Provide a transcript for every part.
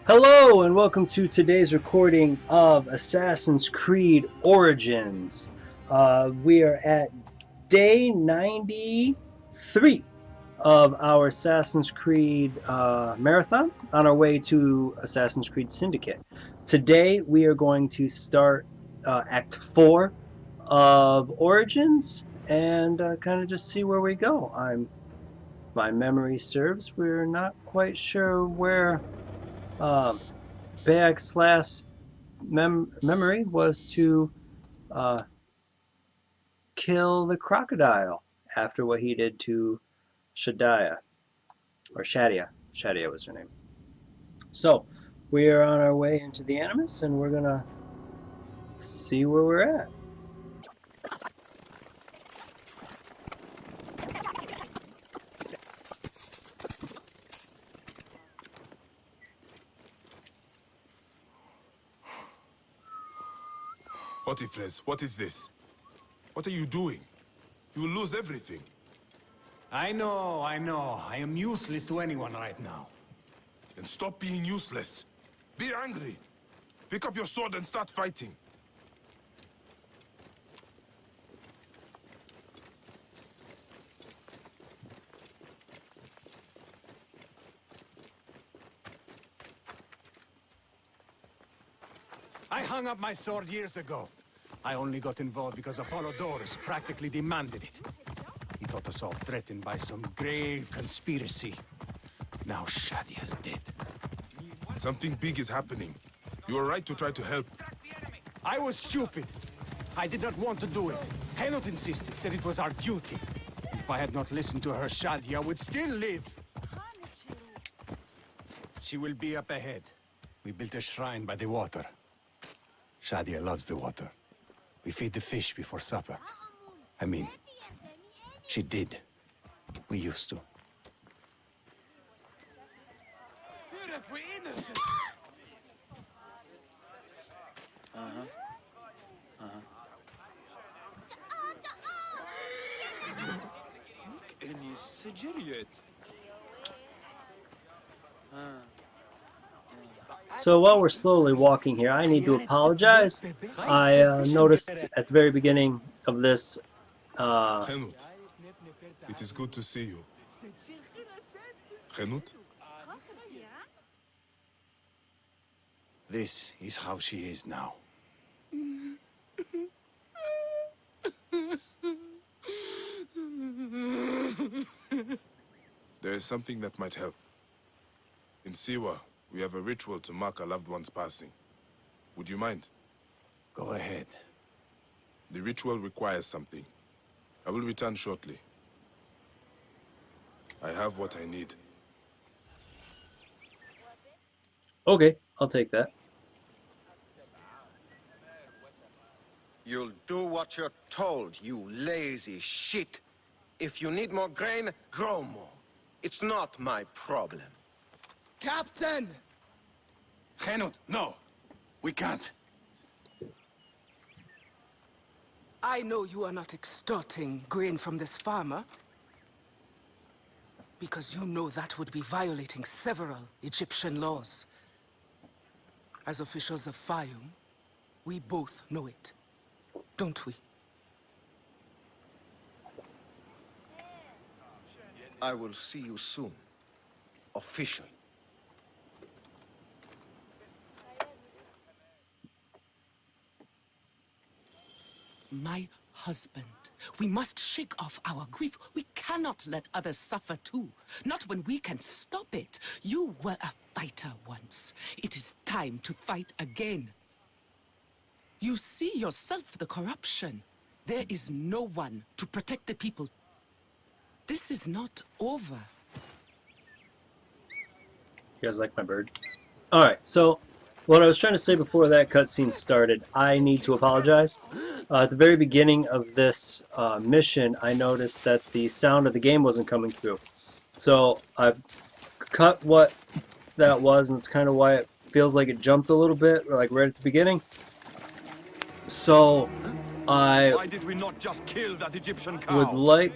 Hello and welcome to today's recording of Assassin's Creed Origins. We are at day 93 of our Assassin's Creed marathon on our way to Assassin's Creed Syndicate. Today we are going to start Act 4 of Origins and kind of just see where we go. My memory serves, we're not quite sure where Bayek's last memory was to kill the crocodile after what he did to Shadia, or Shadia. Shadia was her name. So we are on our way into the Animus, and we're gonna see where we're at. Otifles, what is this? What are you doing? You will lose everything. I know. I am useless to anyone right now. Then stop being useless. Be angry. Pick up your sword and start fighting. I hung up my sword years ago. I only got involved because Apollodorus practically demanded it. He thought us all threatened by some grave conspiracy. Now Shadia's dead. Something big is happening. You are right to try to help. I was stupid. I did not want to do it. Henot insisted, said it was our duty. If I had not listened to her, Shadia would still live. She will be up ahead. We built a shrine by the water. Shadia loves the water. We feed the fish before supper. I mean, she did. We used to. We're innocent. So while we're slowly walking here, I need to apologize. I noticed at the very beginning of this Henut, it is good to see you. Henut? This is how she is now. There is something that might help. In Siwa, we have a ritual to mark a loved one's passing. Would you mind? Go ahead. The ritual requires something. I will return shortly. I have what I need. Okay, I'll take that. You'll do what you're told, you lazy shit. If you need more grain, grow more. It's not my problem. Captain! Henot, no! We can't. I know you are not extorting grain from this farmer, because you know that would be violating several Egyptian laws. As officials of Fayum, we both know it, don't we? I will see you soon. Official. My husband. We must shake off our grief. We cannot let others suffer too. Not when we can stop it. You were a fighter once. It is time to fight again. You see yourself the corruption. There is no one to protect the people. This is not over. You guys like my bird? Alright, so what I was trying to say before that cutscene started, I need to apologize. At the very beginning of this mission, I noticed that the sound of the game wasn't coming through. So I've cut what that was, and it's kind of why it feels like it jumped a little bit, like right at the beginning. So Why did we not just kill that Egyptian cow? would like...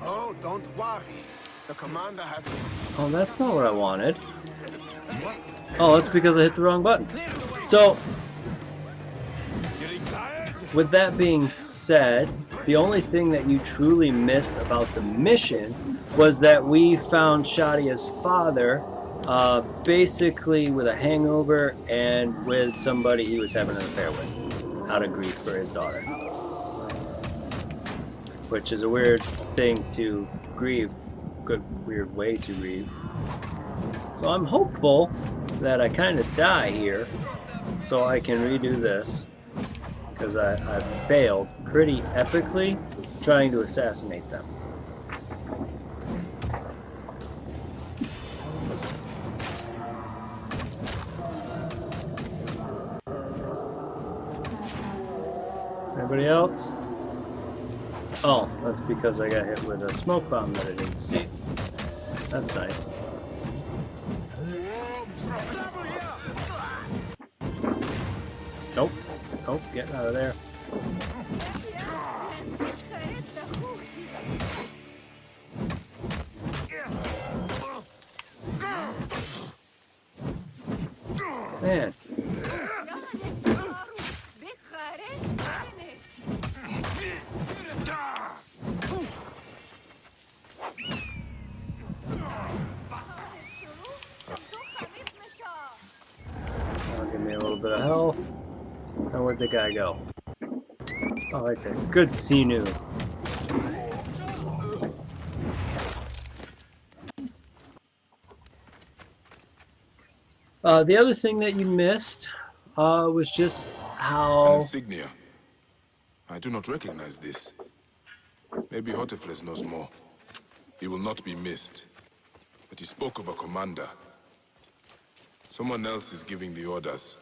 Oh, don't worry. The commander has... Oh, that's not what I wanted. Oh, that's because I hit the wrong button. So, with that being said, the only thing that you truly missed about the mission was that we found Shadia's father basically with a hangover and with somebody he was having an affair with, out of grief for his daughter. Which is a weird thing to grieve, good weird way to grieve. So I'm hopeful that I kind of die here so I can redo this, because I've failed pretty epically trying to assassinate them. Anybody else? Oh, that's because I got hit with a smoke bomb that I didn't see. That's nice. Nope. Nope, getting out of there. Man. That'll give me a little bit of health. Now where'd the guy go? Oh, right there. Good sinew. The other thing that you missed was just An how... insignia. I do not recognize this. Maybe Hotefles knows more. He will not be missed. But he spoke of a commander. Someone else is giving the orders.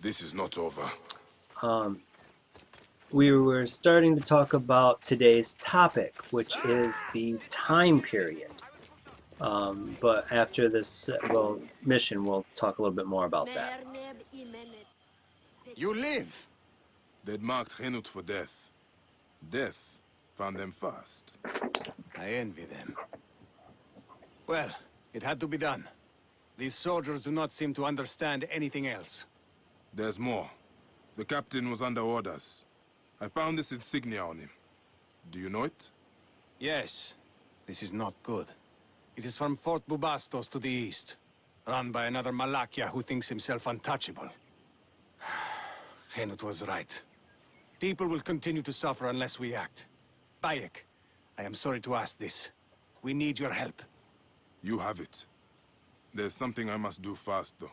This is not over. We were starting to talk about today's topic, which is the time period. But after this mission, we'll talk a little bit more about that. You live! They'd marked Henut for death. Death found them fast. I envy them. Well, it had to be done. These soldiers do not seem to understand anything else. There's more. The captain was under orders. I found this insignia on him. Do you know it? Yes. This is not good. It is from Fort Bubastos to the east, run by another Malakia who thinks himself untouchable. Henut was right. People will continue to suffer unless we act. Bayek, I am sorry to ask this. We need your help. You have it. There's something I must do fast, though.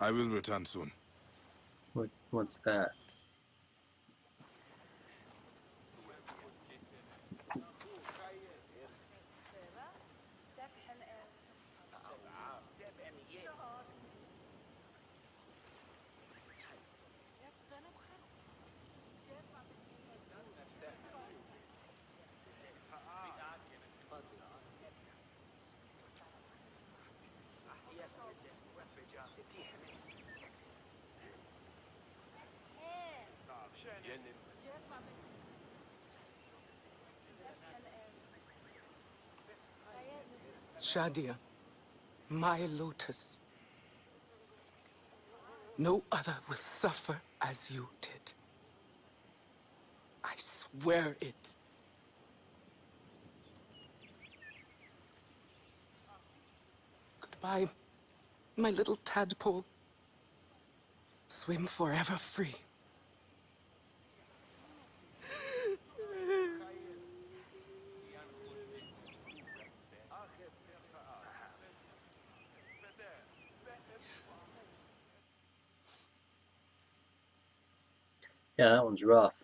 I will return soon. What's that? Shadia, my lotus. No other will suffer as you did. I swear it. Goodbye, my little tadpole. Swim forever free. Yeah, that one's rough.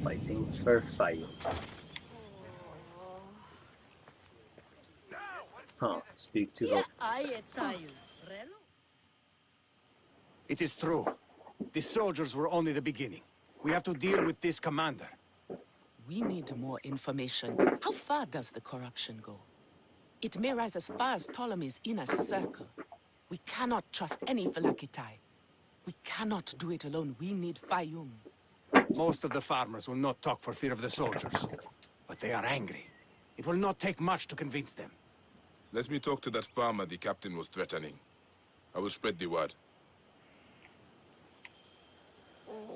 Fighting for fight. Huh, speak to both. It is true. The soldiers were only the beginning. We have to deal with this commander. We need more information. How far does the corruption go? It may rise as far as Ptolemy's inner circle. We cannot trust any Phylakitai. We cannot do it alone. We need Fayum. Most of the farmers will not talk for fear of the soldiers. But they are angry. It will not take much to convince them. Let me talk to that farmer the captain was threatening. I will spread the word.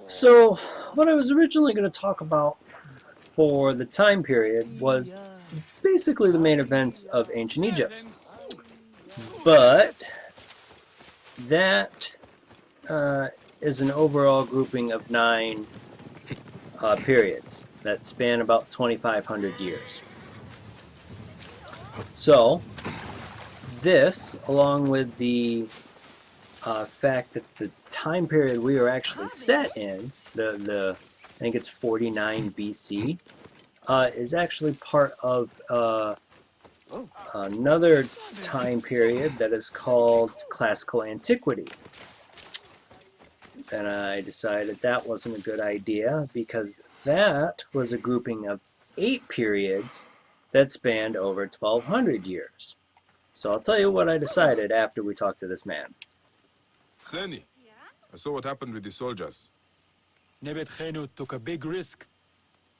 So, what I was originally going to talk about for the time period was basically the main events of ancient Egypt. But that is an overall grouping of 9 periods that span about 2,500 years. So, this, along with the fact that the time period we are actually set in, I think it's 49 BC, is actually part of another time period that is called classical antiquity. And I decided that wasn't a good idea because that was a grouping of 8 periods that spanned over 1,200 years. So I'll tell you what I decided after we talked to this man. Seni, I saw what happened with the soldiers. Nebet Khenu took a big risk.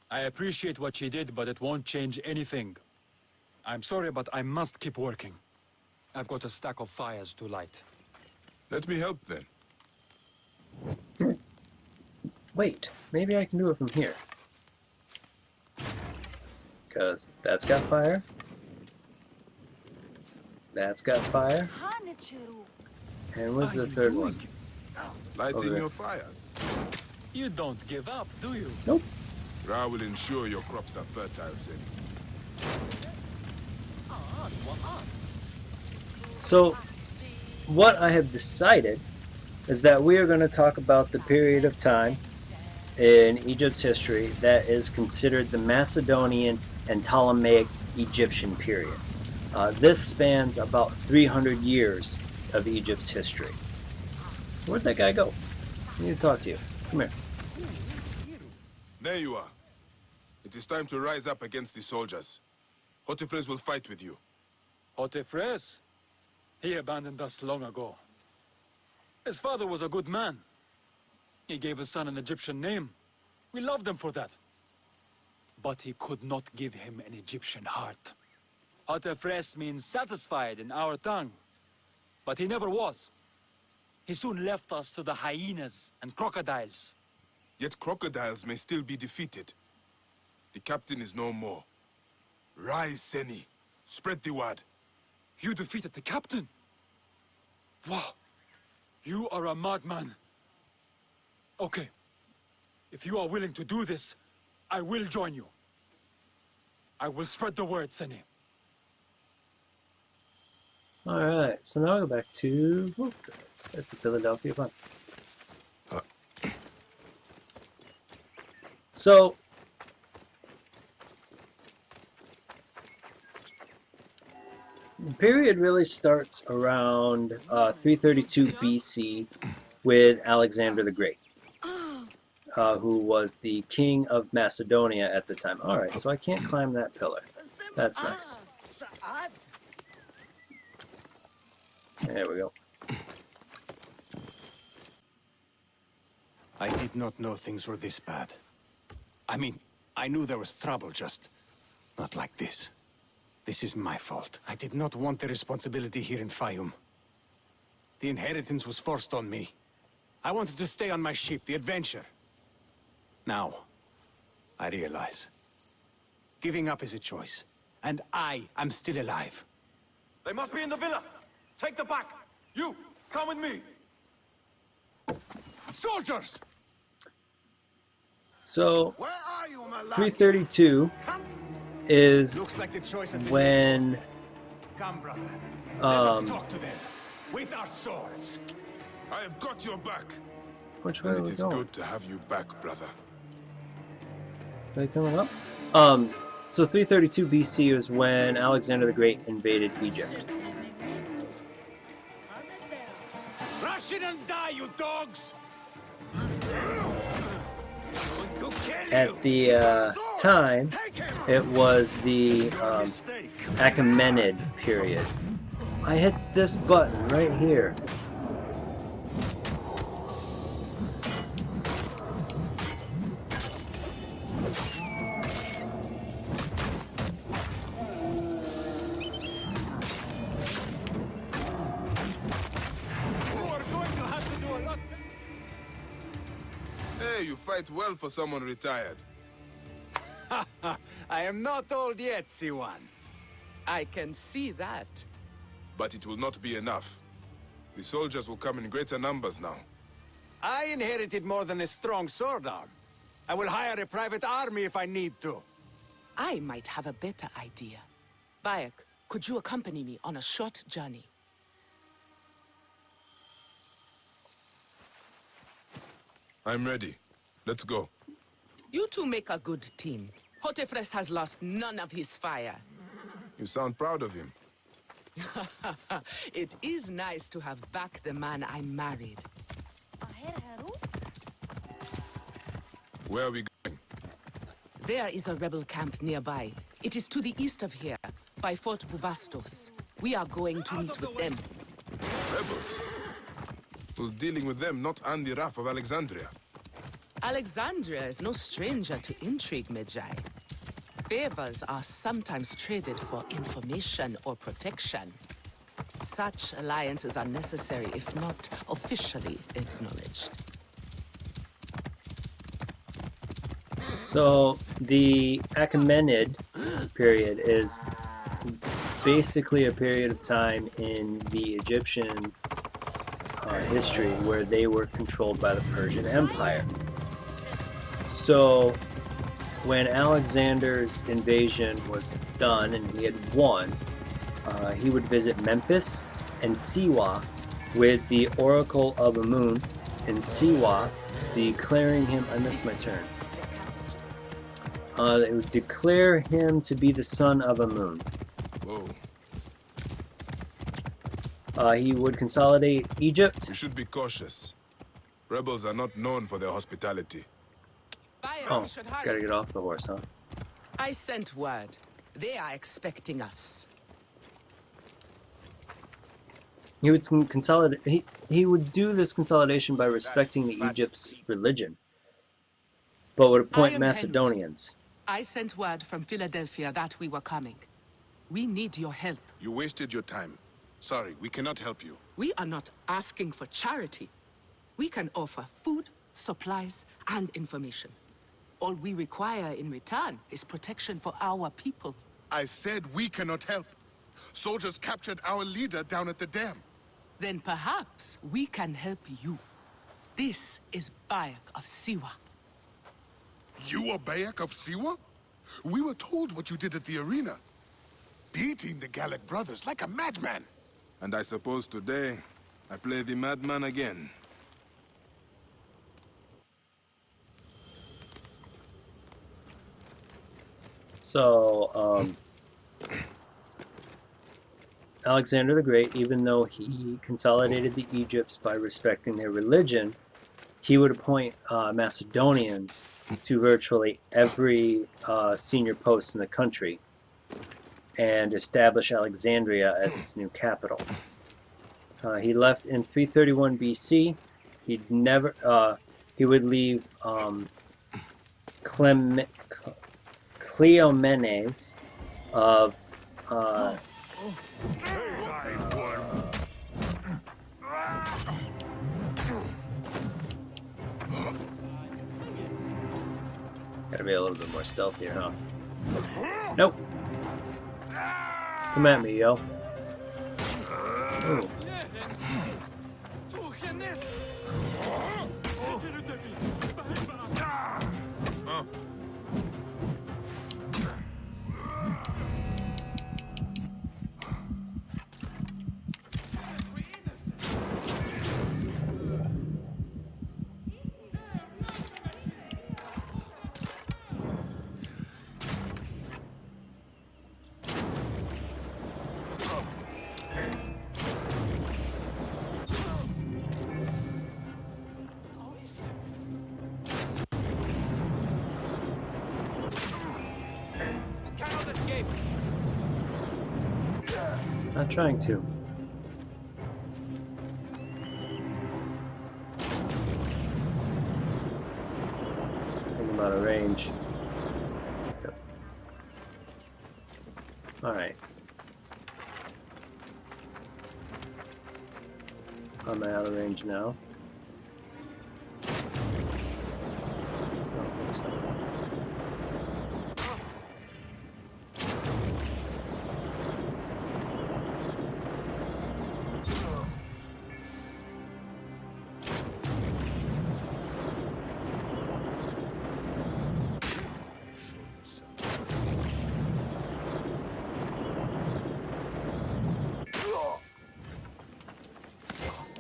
I appreciate what she did, but it won't change anything. I'm sorry, but I must keep working. I've got a stack of fires to light. Let me help then. Wait, maybe I can do it from here. Because that's got fire. That's got fire. And what's the third one? Lighting your fires. You don't give up, do you? Nope. Ra will ensure your crops are fertile, Seni. So, what I have decided is that we are going to talk about the period of time in Egypt's history that is considered the Macedonian and Ptolemaic Egyptian period. This spans about 300 years of Egypt's history. So where'd that guy go? I need to talk to you. Come here. There you are. It is time to rise up against the soldiers. Hotifres will fight with you. Hotifres? He abandoned us long ago. His father was a good man. He gave his son an Egyptian name. We loved him for that. But he could not give him an Egyptian heart. Hotifres means satisfied in our tongue. But he never was. He soon left us to the hyenas and crocodiles. Yet crocodiles may still be defeated. The captain is no more. Rise, Seni. Spread the word. You defeated the captain? Wow. You are a madman. Okay. If you are willing to do this, I will join you. I will spread the word, Seni. Alright, so now I'll go back to at the Philadelphia Fund. So, the period really starts around 332 BC with Alexander the Great, who was the king of Macedonia at the time. Alright, so I can't climb that pillar. That's nice. There we go. I did not know things were this bad. I mean, I knew there was trouble, just not like this. This is my fault. I did not want the responsibility here in Fayum. The inheritance was forced on me. I wanted to stay on my ship, the adventure. Now, I realize. Giving up is a choice, and I am still alive. They must be in the villa. Take the back. You, come with me. Soldiers! So, Where are you, my lad? 332 is Looks like the choice of the when Come, brother. Let us talk to them. With our swords. I have got your back. which way And are it we is going? good to have you back, brother. Are they coming up? So 332 BC is when Alexander the Great invaded Egypt. Rush in and die, you dogs! At the time, it was the Achaemenid period. I hit this button right here. Hey, you fight well for someone retired. I am not old yet, Siwan. I can see that. But it will not be enough. The soldiers will come in greater numbers now. I inherited more than a strong sword arm. I will hire a private army if I need to. I might have a better idea. Bayek, could you accompany me on a short journey? I'm ready. Let's go. You two make a good team. Hotefres has lost none of his fire. You sound proud of him. It is nice to have back the man I married. Where are we going? There is a rebel camp nearby. It is to the east of here, by Fort Bubastos. We are going to meet with them. Rebels? Well, dealing with them, not Andy Raff of Alexandria. Alexandria is no stranger to intrigue, Medjay. Favors are sometimes traded for information or protection. Such alliances are necessary if not officially acknowledged. So the Achaemenid period is basically a period of time in the Egyptian history where they were controlled by the Persian Empire. So when Alexander's invasion was done and he had won, he would visit Memphis and Siwa with the Oracle of Amun in Siwa, declaring him, I missed my turn. It would declare him to be the son of Amun. Whoa. He would consolidate Egypt. We should be cautious. Rebels are not known for their hospitality. Bayek, Oh, we should hurry. gotta get off the horse, huh? I sent word. They are expecting us. He would consolidate. He would do this consolidation by respecting the Egypt's religion, but would appoint I am Macedonians. I sent word from Philadelphia that we were coming. We need your help. You wasted your time. Sorry, we cannot help you. We are not asking for charity. We can offer food, supplies, and information. All we require in return is protection for our people. I said we cannot help. Soldiers captured our leader down at the dam. Then perhaps we can help you. This is Bayek of Siwa. You are Bayek of Siwa? We were told what you did at the arena. Beating the Gallic brothers like a madman. And I suppose today, I play the madman again. So, Alexander the Great, even though he consolidated the Egypts by respecting their religion, he would appoint Macedonians to virtually every senior post in the country and establish Alexandria as its new capital. He left in 331 BC. He would leave Cleomenes of gotta be a little bit more stealthy here, huh? Nope. Come at me, yo. Ooh. Not trying to. out of range. Yep. Alright. I'm out of range now. Oh, that's not.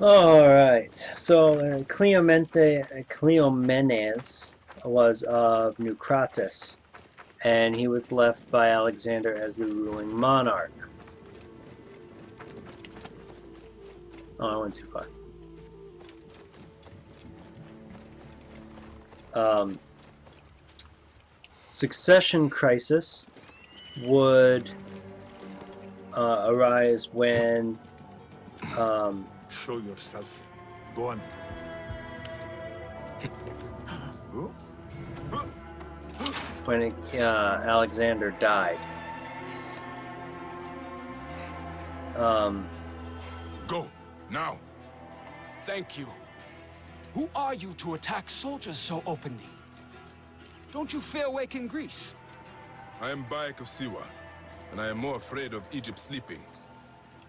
Alright, so Cleomenes was of Naucratis, and he was left by Alexander as the ruling monarch. Oh, I went too far. Succession crisis would arise when Show yourself. Go on. when Alexander died. Go, now. Thank you. Who are you to attack soldiers so openly? Don't you fear waking Greece? I am Bayek of Siwa, and I am more afraid of Egypt sleeping.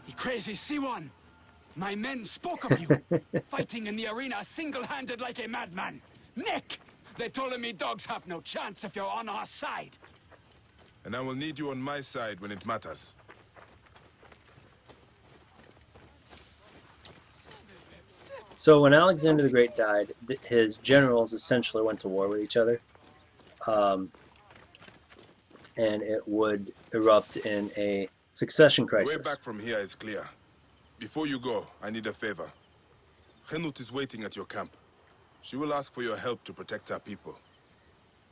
You crazy Siwan! My men spoke of you, fighting in the arena single-handed like a madman. Nick! The Ptolemaic dogs have no chance if you're on our side. And I will need you on my side when it matters. So when Alexander the Great died, his generals essentially went to war with each other. And it would erupt in a succession The way crisis. back from here is clear. Before you go, I need a favor. Henut is waiting at your camp. She will ask for your help to protect our people.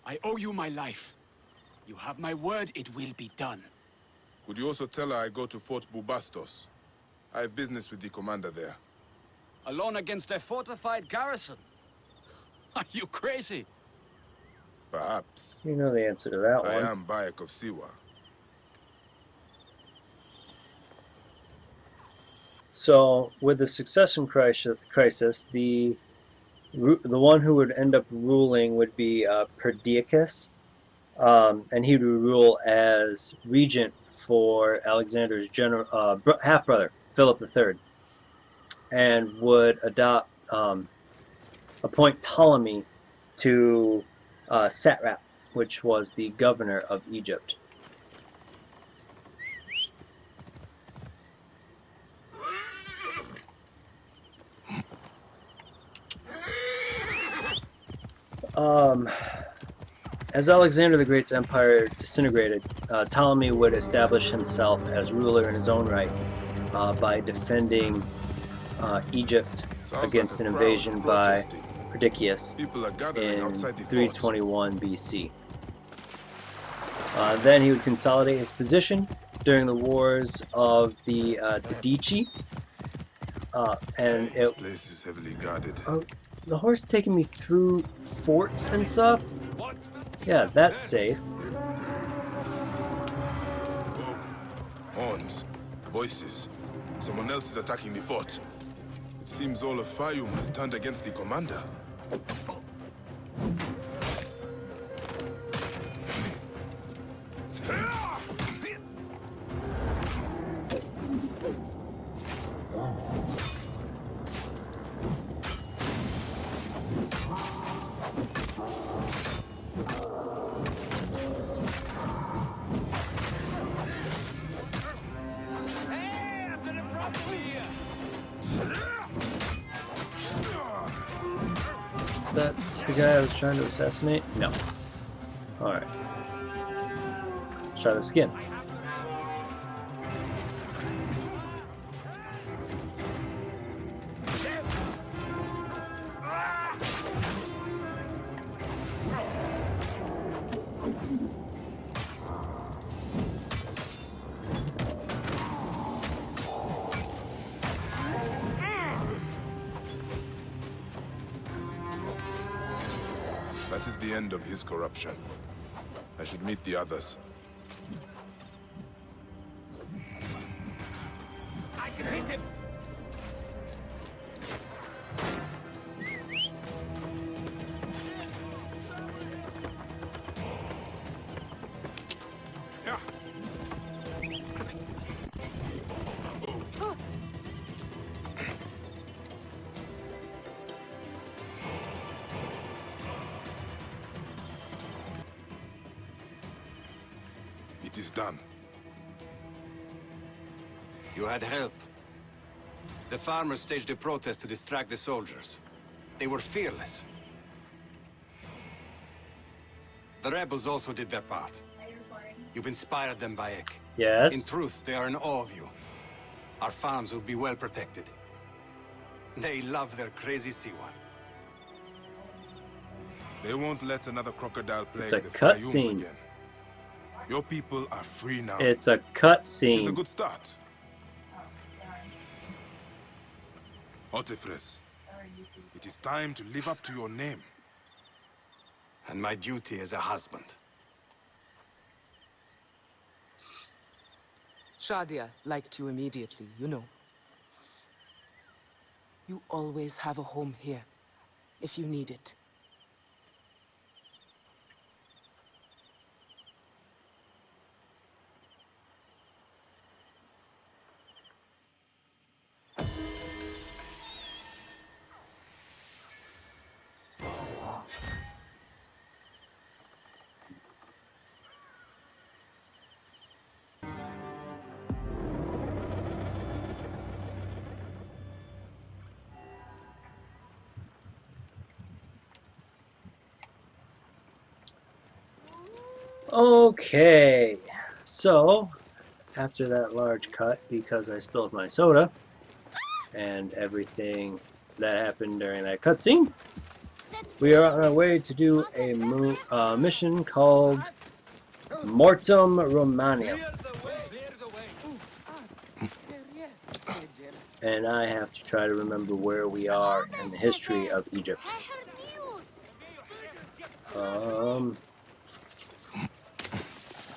I owe you my life. You have my word, it will be done. Could you also tell her I go to Fort Bubastos? I have business with the commander there. Alone against a fortified garrison? Are you crazy? Perhaps. You know the answer to that I one. am Bayek of Siwa. So with the succession crisis, the one who would end up ruling would be Perdiccas, and he would rule as regent for Alexander's half brother Philip III, and would appoint Ptolemy to satrap, which was the governor of Egypt. As Alexander the Great's empire disintegrated, Ptolemy would establish himself as ruler in his own right by defending Egypt against an invasion by Perdiccas People are gathering in outside the fort. 321 BC. Then he would consolidate his position during the wars of the Medici, and This place is heavily guarded. the horse taking me through forts and stuff. Yeah, that's safe. Horns, voices. Someone else is attacking the fort. It seems all of Fayum has turned against the commander. Is that the guy I was trying to assassinate? No. Alright. Let's try this again. That is the end of his corruption. I should meet the others. I can hit him! It is done. You had help. The farmers staged a protest to distract the soldiers. They were fearless. The rebels also did their part. You've inspired them, Bayek. Yes. In truth, they are in awe of you. Our farms will be well protected. They love their crazy Siwan. They won't let another crocodile plague It's a the cutscene. Fayoum again. Your people are free now. It's a It is a cutscene. good start. Otefres, it is time to live up to your name. And my duty as a husband. Shadia liked you immediately, you know. You always have a home here, if you need it. Okay, so after that large cut, because I spilled my soda and everything that happened during that cutscene, we are on our way to do a mission called Mortem Romanium. And I have to try to remember where we are in the history of Egypt.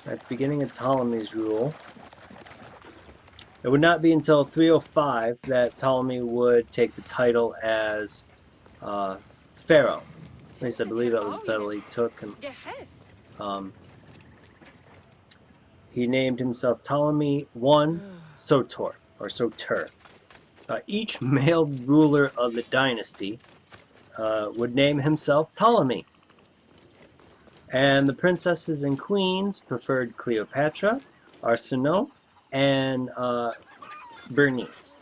At the beginning of Ptolemy's rule, it would not be until 305 that Ptolemy would take the title as Pharaoh. At least I believe that was the title he took. And, he named himself Ptolemy I Soter, or Soter. Each male ruler of the dynasty would name himself Ptolemy. And the princesses and queens preferred Cleopatra, Arsinoe, and Bernice.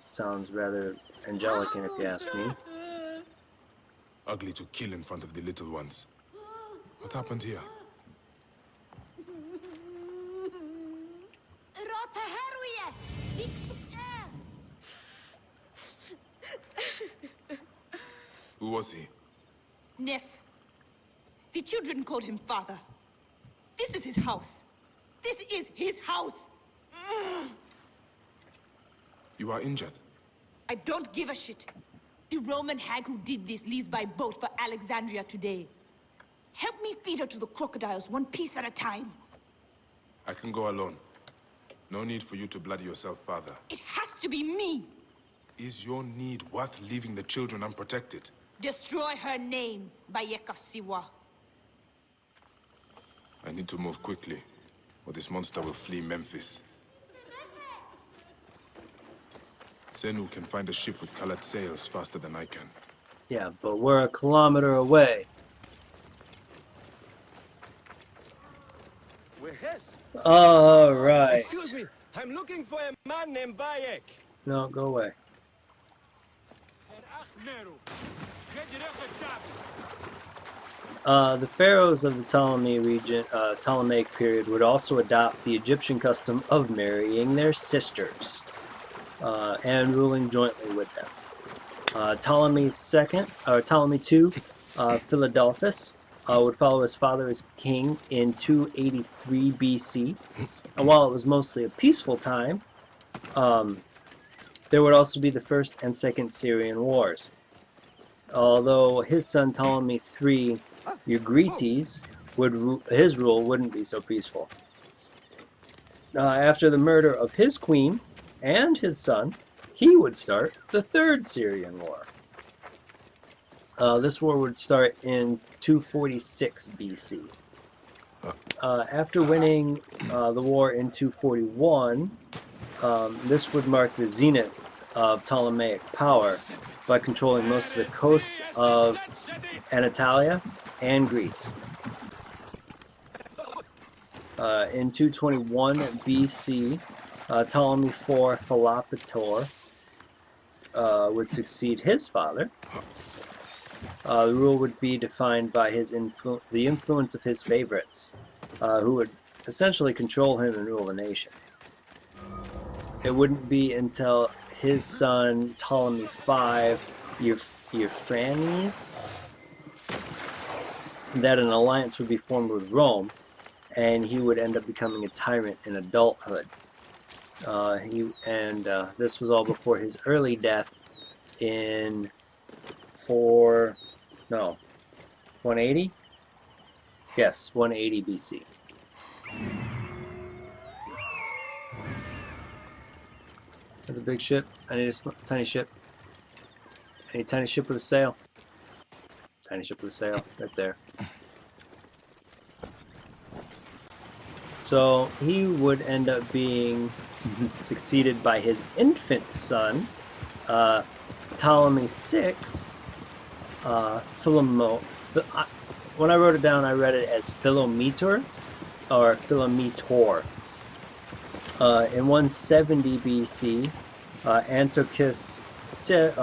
Sounds rather angelic, if you ask me. Ugly to kill in front of the little ones. What happened here? Who was he? Nef. The children called him father. This is his house. This is his house. You are injured. I don't give a shit. The Roman hag who did this leaves by boat for Alexandria today. Help me feed her to the crocodiles one piece at a time. I can go alone. No need for you to bloody yourself, father. It has to be me. Is your need worth leaving the children unprotected? Destroy her name, Bayek of Siwa. I need to move quickly, or this monster will flee Memphis. Zenu can find a ship with colored sails faster than I can. Yeah, but we're a kilometer away. Alright. Excuse me, I'm looking for a man named Bayek. No, go away. The pharaohs of the Ptolemaic period would also adopt the Egyptian custom of marrying their sisters and ruling jointly with them. Ptolemy II, Philadelphus, would follow his father as king in 283 BC. And while it was mostly a peaceful time, there would also be the First and Second Syrian Wars. although his son Ptolemy III Eucrates his rule wouldn't be so peaceful. After the murder of his queen and his son, he would start the Third Syrian War. This war would start in 246 BC. After winning the war in 241, this would mark the zenith of Ptolemaic power by controlling most of the coasts of Anatolia and Greece. In 221 BC, Ptolemy IV Philopator would succeed his father. The rule would be defined by the influence of his favorites, who would essentially control him and rule the nation. It wouldn't be until his son Ptolemy V Euphrates that an alliance would be formed with Rome, and he would end up becoming a tyrant in adulthood. This was all before his early death in 180? Yes, 180 BC. That's a big ship. I need a tiny ship. I need a tiny ship with a sail. Tiny ship with a sail, right there. So he would end up being succeeded by his infant son, Ptolemy VI. When I wrote it down, I read it as Philometor or Philometor. In 170 BC, Antiochus IV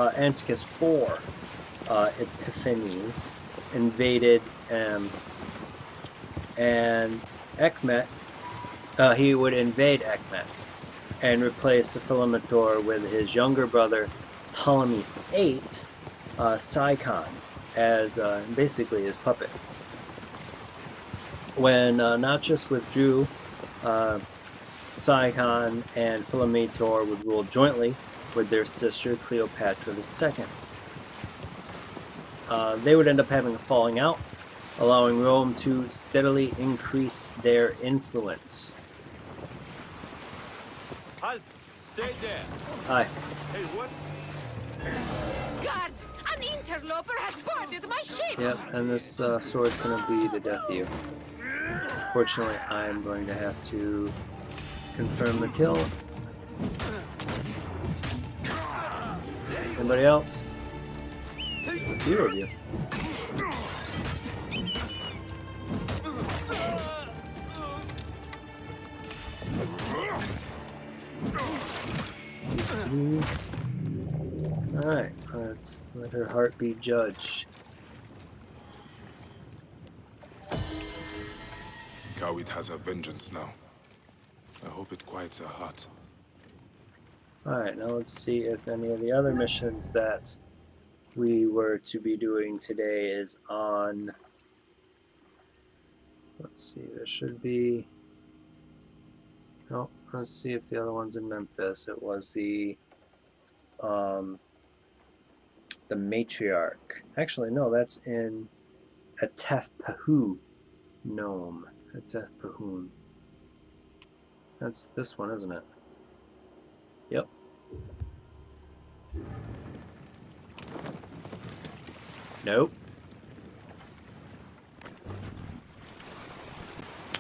Epiphanes invaded and Ekmet. He would invade Ekmet and replace Philometor with his younger brother Ptolemy VIII, Sicon, as basically his puppet. When Naches withdrew, Sicon and Philometor would rule jointly with their sister Cleopatra II. They would end up having a falling out, allowing Rome to steadily increase their influence. Halt! Stay there! Hi. Hey, what? Guards! An interloper has boarded my ship! Yep, and this sword's gonna be the death of you. Fortunately, I'm going to have to confirm the kill. Anybody else? A few of you. Alright, let's let her heart be judged. Kawit has her vengeance now. I hope it quiets her heart. Alright, now let's see if any of the other missions that we were to be doing today is on. Let's see, there should be. No, let's see if the other one's in Memphis. It was the matriarch. Actually, no, that's in Atef Pahu Nome. Atef Pahun. That's this one, isn't it? Yep. Nope.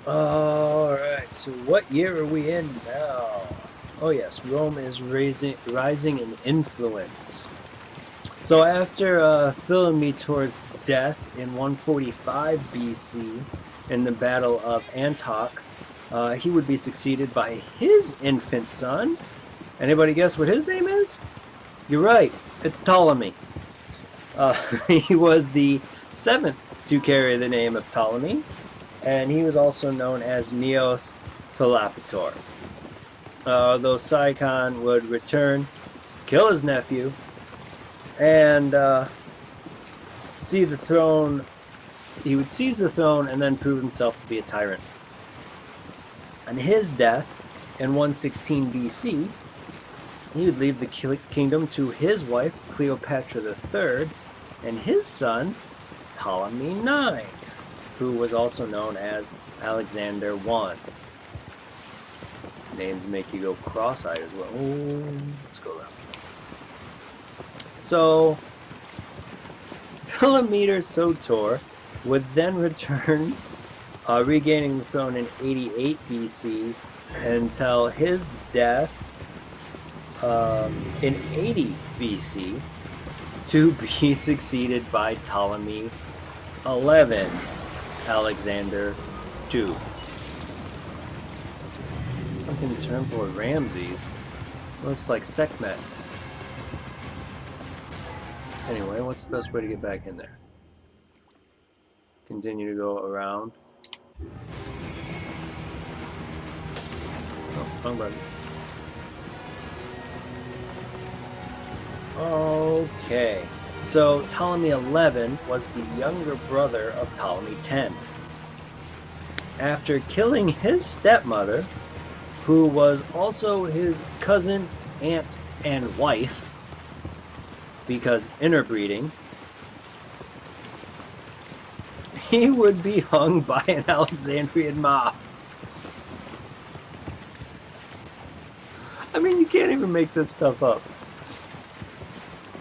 Alright, so what year are we in now? Oh yes, Rome is rising in influence. So after Philometor's death in 145 BC in the Battle of Antioch, he would be succeeded by his infant son. Anybody guess what his name is? You're right, it's Ptolemy. He was the 7th to carry the name of Ptolemy, and he was also known as Neos Philopator. Though Sicon would return, kill his nephew, and see the throne. He would seize the throne and then prove himself to be a tyrant. On his death in 116 BC, he would leave the kingdom to his wife Cleopatra III, and his son, Ptolemy IX, who was also known as Alexander I. Names make you go cross-eyed as well. Oh, let's go there. So, Philometor Soter would then return, regaining the throne in 88 BC until his death in 80 BC to be succeeded by Ptolemy XI, Alexander II. Something terrible with Ramses. Looks like Sekhmet. Anyway, what's the best way to get back in there? Continue to go around. Oh, wrong button. Okay. So Ptolemy XI was the younger brother of Ptolemy X. After killing his stepmother, who was also his cousin, aunt, and wife, because interbreeding, he would be hung by an Alexandrian mob. I mean, you can't even make this stuff up.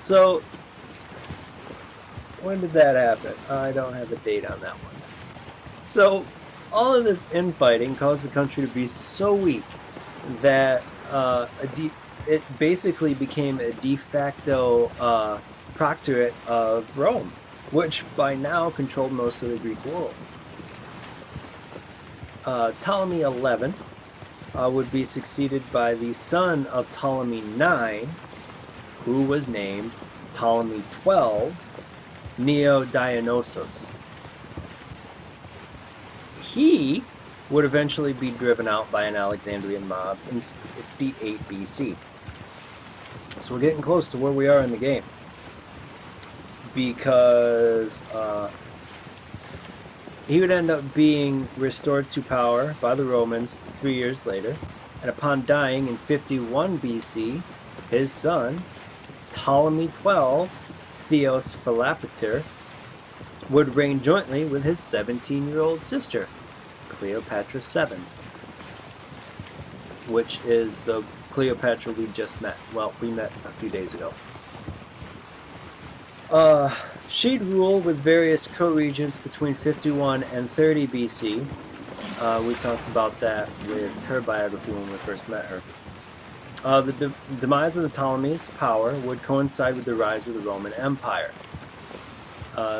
So, when did that happen? I don't have a date on that one. So, all of this infighting caused the country to be so weak that it basically became a de facto proctorate of Rome, which by now controlled most of the Greek world. Ptolemy XI would be succeeded by the son of Ptolemy IX, who was named Ptolemy XII, Neo-Dionysos. He would eventually be driven out by an Alexandrian mob in 58 BC. So we're getting close to where we are in the game. Because he would end up being restored to power by the Romans 3 years later. And upon dying in 51 BC, his son, Ptolemy XII, Theos Philopator, would reign jointly with his 17-year-old sister, Cleopatra VII, which is the Cleopatra we just met. Well, we met a few days ago. She'd rule with various co-regents between 51 and 30 BC. We talked about that with her biography when we first met her. The demise of the Ptolemies' power would coincide with the rise of the Roman Empire.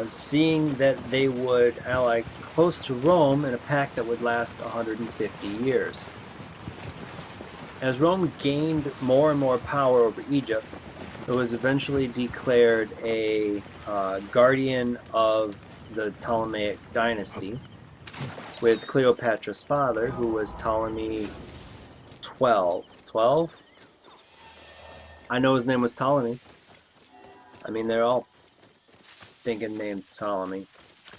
Seeing that they would ally close to Rome in a pact that would last 150 years. As Rome gained more and more power over Egypt, it was eventually declared a guardian of the Ptolemaic dynasty, with Cleopatra's father, who was Ptolemy XII. 12? I know his name was Ptolemy. I mean, they're all stinking named Ptolemy.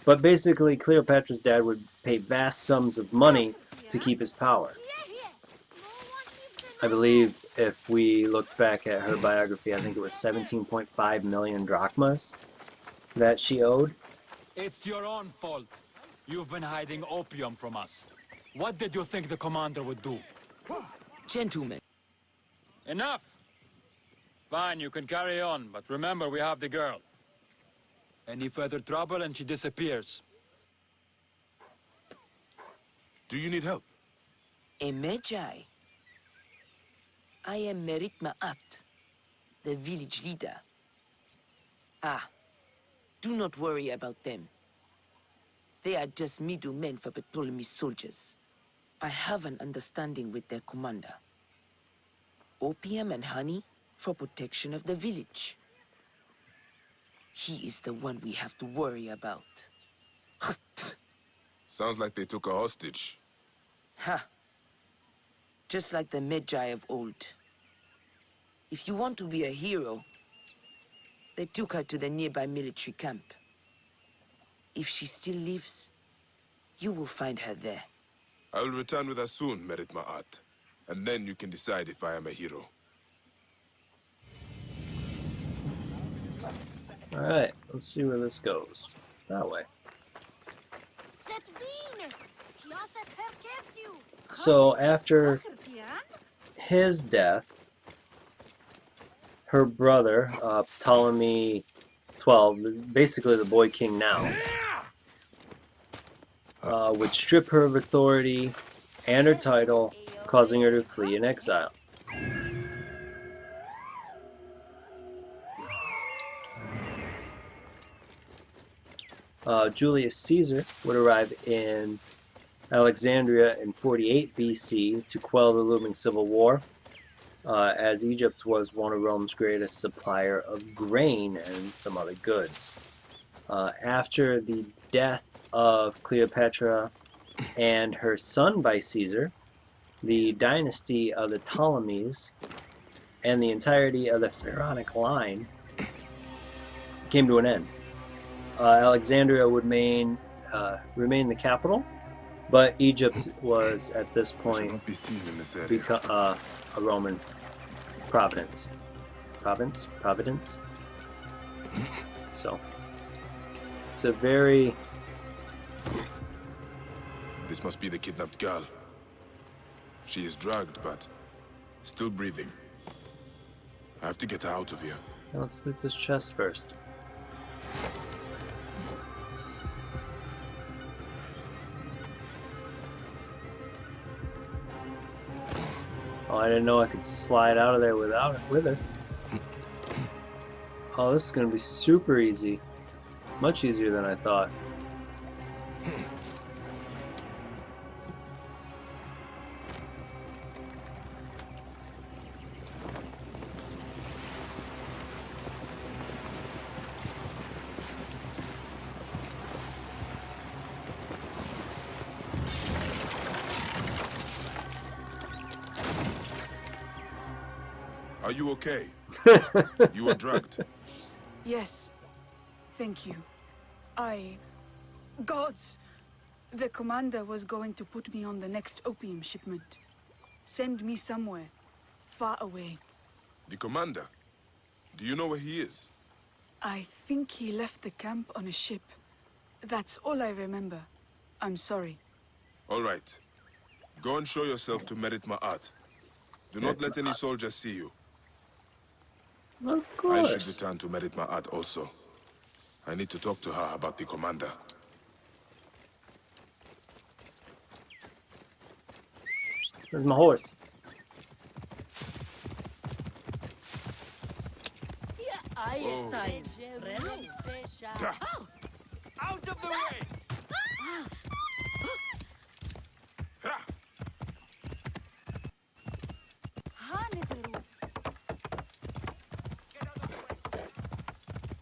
But basically, Cleopatra's dad would pay vast sums of money to keep his power. I believe if we look back at her biography, I think it was 17.5 million drachmas that she owed. It's your own fault. You've been hiding opium from us. What did you think the commander would do? Gentlemen. Enough! Fine, you can carry on, but remember we have the girl. Any further trouble and she disappears. Do you need help? A Magi. I am Merit Ma'at, the village leader. Ah, do not worry about them. They are just middlemen for Ptolemy's soldiers. I have an understanding with their commander. Opium and honey for protection of the village. He is the one we have to worry about. Sounds like they took a hostage. Ha! Just like the Magi of old. If you want to be a hero, they took her to the nearby military camp. If she still lives, you will find her there. I will return with her soon, Merit Ma'at. And then you can decide if I am a hero. Alright, let's see where this goes. That way. So after his death, her brother, Ptolemy 12, basically the boy king now, would strip her of authority and her title, causing her to flee in exile. Julius Caesar would arrive in Alexandria in 48 BC to quell the looming civil war, as Egypt was one of Rome's greatest supplier of grain and some other goods. After the death of Cleopatra and her son by Caesar, the dynasty of the Ptolemies and the entirety of the pharaonic line came to an end. Alexandria would remain the capital, but Egypt was at this point a Roman province. Providence. So it's a very. This must be the kidnapped girl. She is drugged, but still breathing. I have to get her out of here. Let's loot this chest first. Oh, I didn't know I could slide out of there with her. Oh, this is gonna be super easy. Much easier than I thought. Are you okay? You were drugged. Yes. Thank you. Gods! The commander was going to put me on the next opium shipment. Send me somewhere. Far away. The commander? Do you know where he is? I think he left the camp on a ship. That's all I remember. I'm sorry. All right. Go and show yourself to Merit Ma'at. Do not let any soldiers see you. Of course. I should return to Merit Ma'at also. I need to talk to her about the commander. Where's my horse? Oh. Out of the way!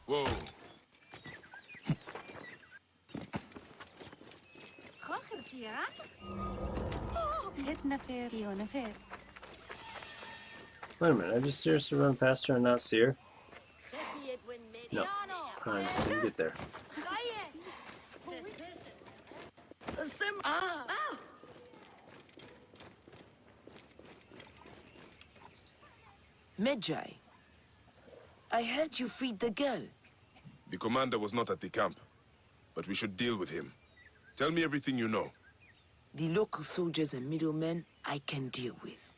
Whoa. Wait a minute, I just seriously run past her and not see her? No. I just didn't get there. Medjay, I heard you freed the girl. The commander was not at the camp, but we should deal with him. Tell me everything you know. The local soldiers and middlemen I can deal with.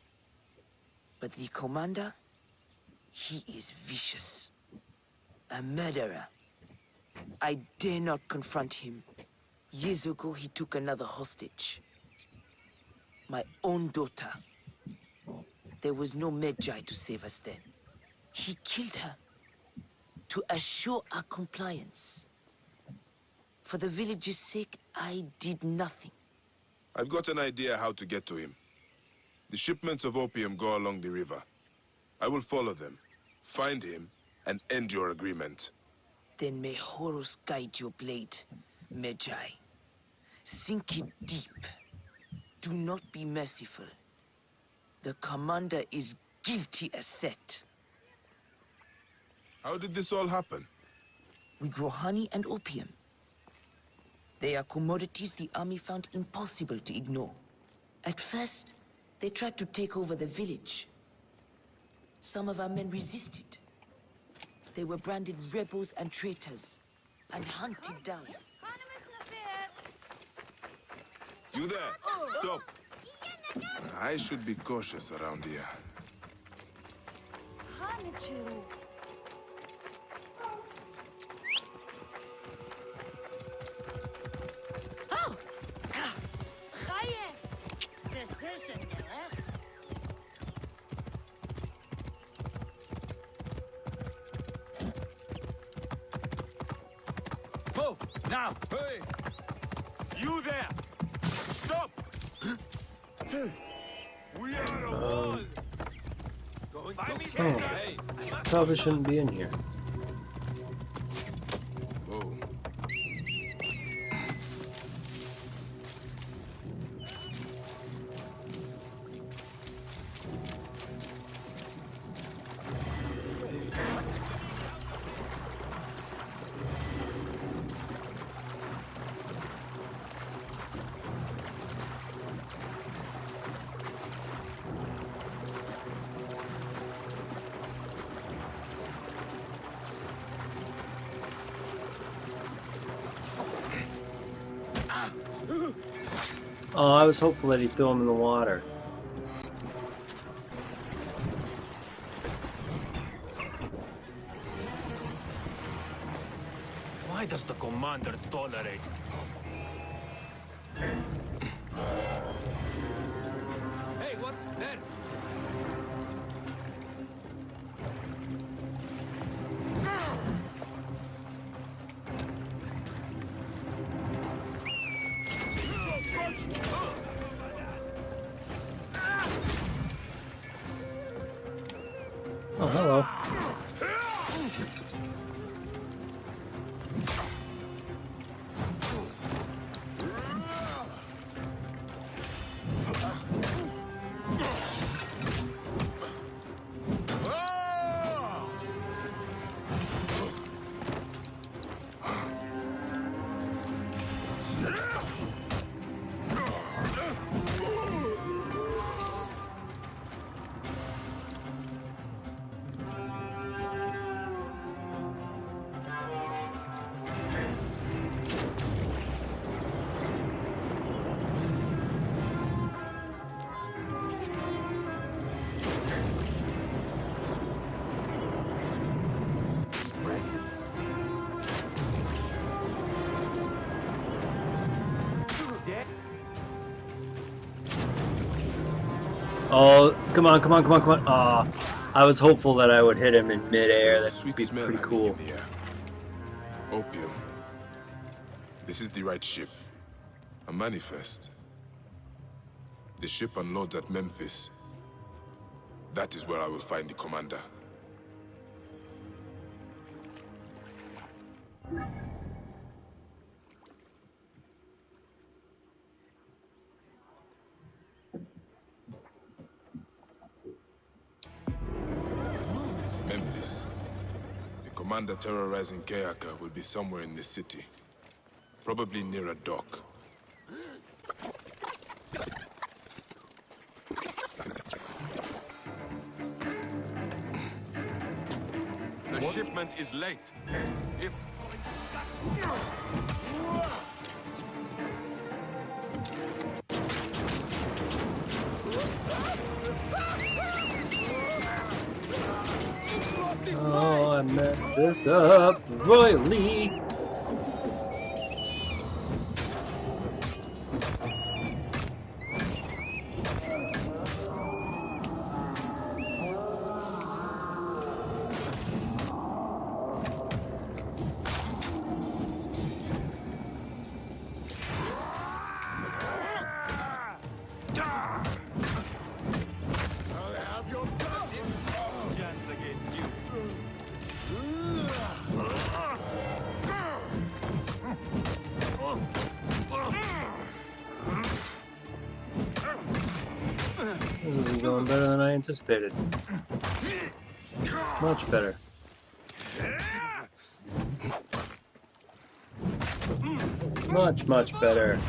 But the commander, he is vicious. A murderer. I dare not confront him. Years ago, he took another hostage. My own daughter. There was no Medjay to save us then. He killed her to assure our compliance. For the village's sake, I did nothing. I've got an idea how to get to him. The shipments of opium go along the river. I will follow them, find him, and end your agreement. Then may Horus guide your blade, Medjay. Sink it deep. Do not be merciful. The commander is guilty as set. How did this all happen? We grow honey and opium. They are commodities the army found impossible to ignore. At first, they tried to take over the village. Some of our men resisted. They were branded rebels and traitors, and hunted down. You there? Stop. I should be cautious around here. Move! Now! Hey! You there! Stop! We are a wall! Find me some guy! Probably shouldn't be in here. Oh. Oh, I was hopeful that he'd throw him in the water. Why does the commander tolerate? Hey, what? There! Oh, hello. Oh, come on, come on, come on, come on. Aw, I was hopeful that I would hit him in midair. There's a That'd sweet be smell pretty hanging cool. in the air. Opium. This is the right ship. A manifest. The ship unloads at Memphis. That is where I will find the commander. Memphis. The commander terrorizing Kayaka will be somewhere in the city. Probably near a dock. The shipment is late. If... Oh, I messed this up royally. This isn't going better than I anticipated. Much better. Much, much better.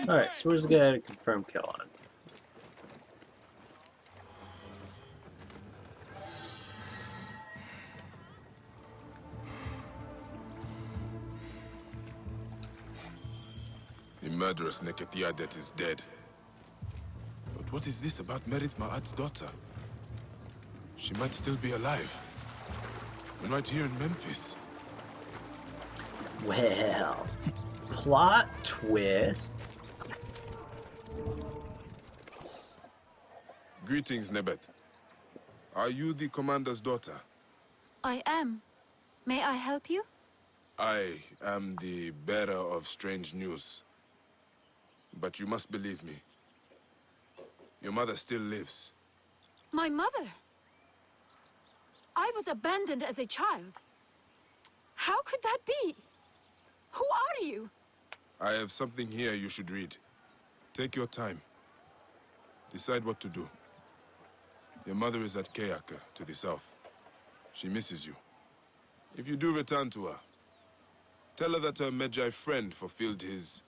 Alright, so where's the guy I had a confirmed kill on? The murderous Neketiadet is dead. But what is this about Merit Ma'at's daughter? She might still be alive. And right here in Memphis. Well, plot twist. Greetings, Nebet. Are you the commander's daughter? I am. May I help you? I am the bearer of strange news. But you must believe me. Your mother still lives. My mother? I was abandoned as a child. How could that be? Who are you? I have something here you should read. Take your time. Decide what to do. Your mother is at Kayaka, to the south. She misses you. If you do return to her, tell her that her Medjay friend fulfilled his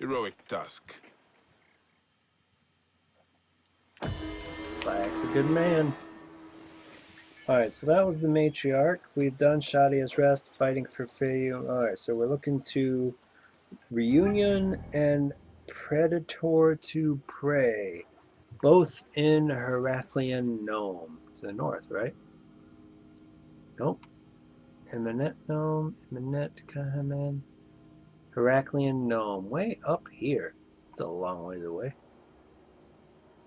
heroic task. Black's a good man. Alright, so that was the matriarch. We've done Shadia's Rest, fighting for Fayu. Alright, so we're looking to Reunion and Predator to Prey. Both in Heraklion Nome. To the north, right? Nope. Eminet Nome, Eminet Kahaman. Heraklion Nome. Way up here. It's a long ways away.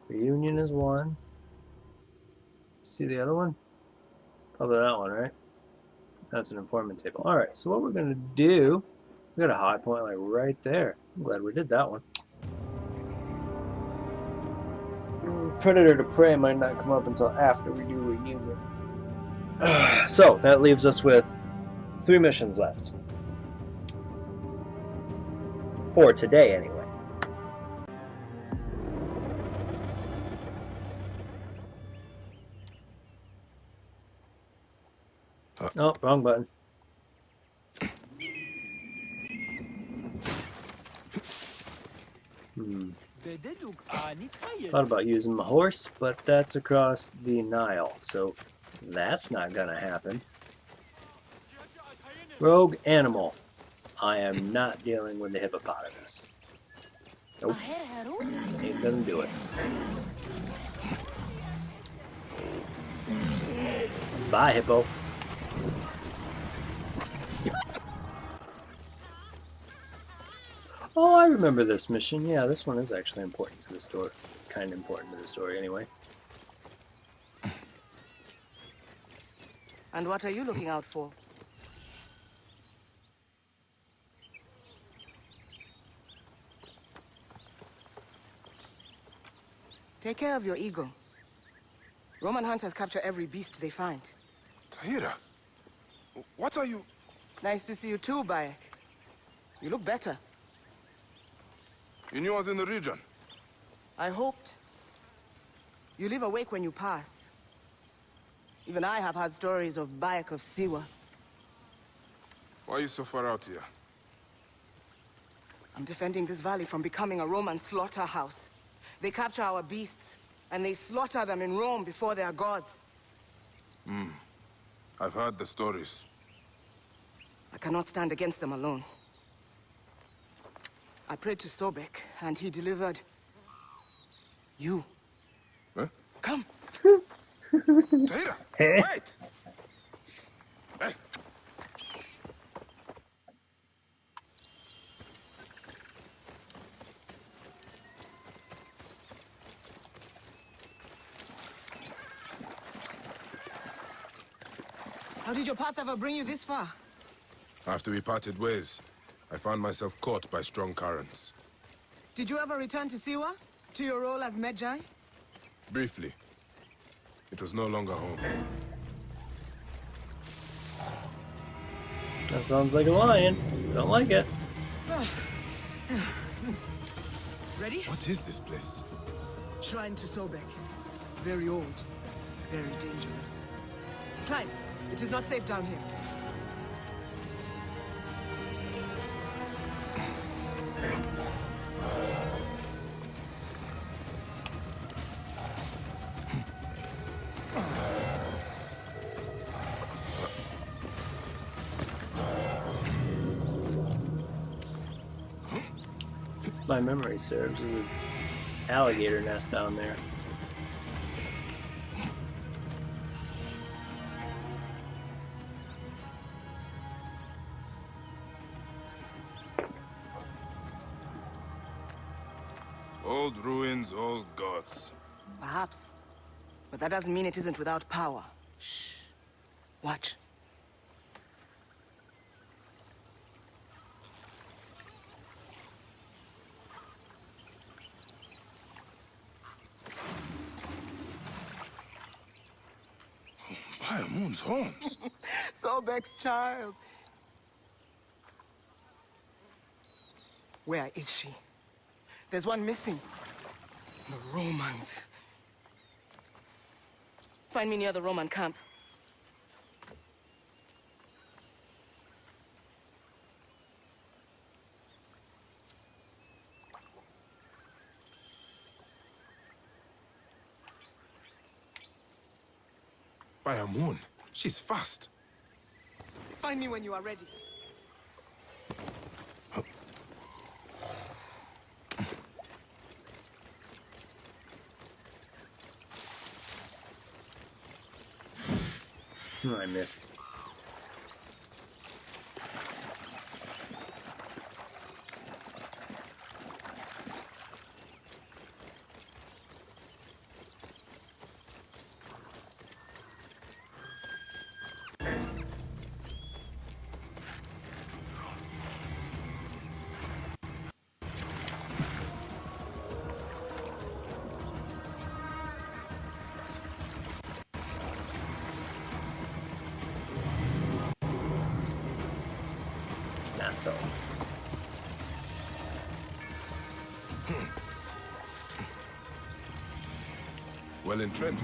Reunion is one. See the other one? Probably that one, right? That's an informant table. Alright, so what we're going to do, we got a high point like right there. I'm glad we did that one. Predator to Prey might not come up until after we do Reunion. So, that leaves us with 3 missions left. For today, anyway. Oh, wrong button. Thought about using my horse, but that's across the Nile, so that's not gonna happen. Rogue animal. I am not dealing with the hippopotamus. Nope. Ain't gonna do it. Bye, hippo. Oh, I remember this mission. Yeah, this one is actually important to the story. Kind of important to the story, anyway. And what are you looking out for? Take care of your ego. Roman hunters capture every beast they find. Tahira, what are you... It's nice to see you too, Bayek. You look better. You knew I was in the region? I hoped. You leave awake when you pass. Even I have heard stories of Bayek of Siwa. Why are you so far out here? I'm defending this valley from becoming a Roman slaughterhouse. They capture our beasts, and they slaughter them in Rome before their gods. I've heard the stories. I cannot stand against them alone. I prayed to Sobek, and he delivered... you. Huh? Come. Tahira, wait! Hey. How did your path ever bring you this far? After we parted ways, I found myself caught by strong currents. Did you ever return to Siwa? To your role as Medjay? Briefly. It was no longer home. That sounds like a lion. Don't like it. Ready? What is this place? Shrine to Sobek. Very old. Very dangerous. Climb. It is not safe down here. my memory serves, there's an alligator nest down there. Old ruins, old gods. Perhaps. But that doesn't mean it isn't without power. Shh. Watch. Moon's horns. Sobek's child. Where is she? There's one missing. The Romans. Find me near the Roman camp. By a moon, she's fast. Find me when you are ready. I missed. Well in trend.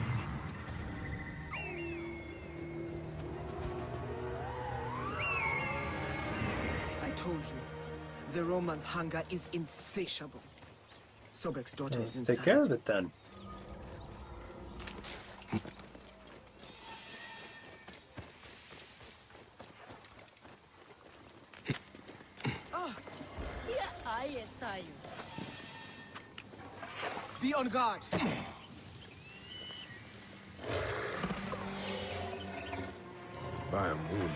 I told you, the Romans' hunger is insatiable. Sobek's daughter is Let's inside. take care of it then. Be on guard. By a moon.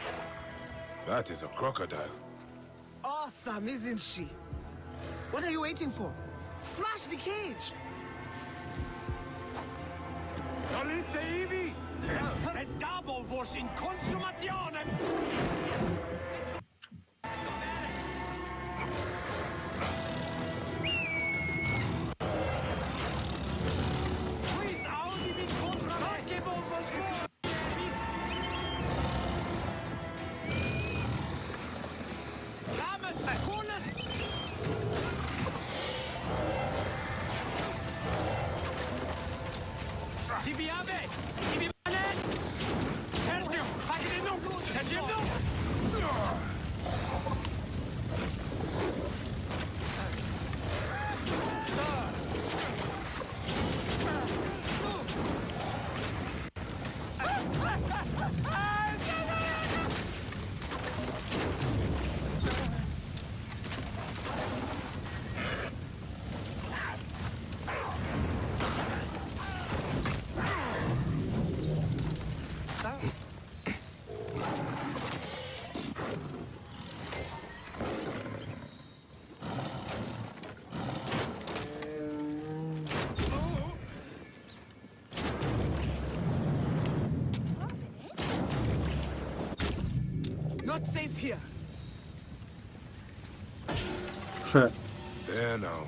That is a crocodile. Awesome, isn't she? What are you waiting for? Smash the cage! Salite ivi! Pedabo vos in consumationem! Quis audi mit contra me! Facebo vos Lames secules! Tibiabe! Tibimanen! Tertium! Pagidinum! Tertium! Not safe here. There now.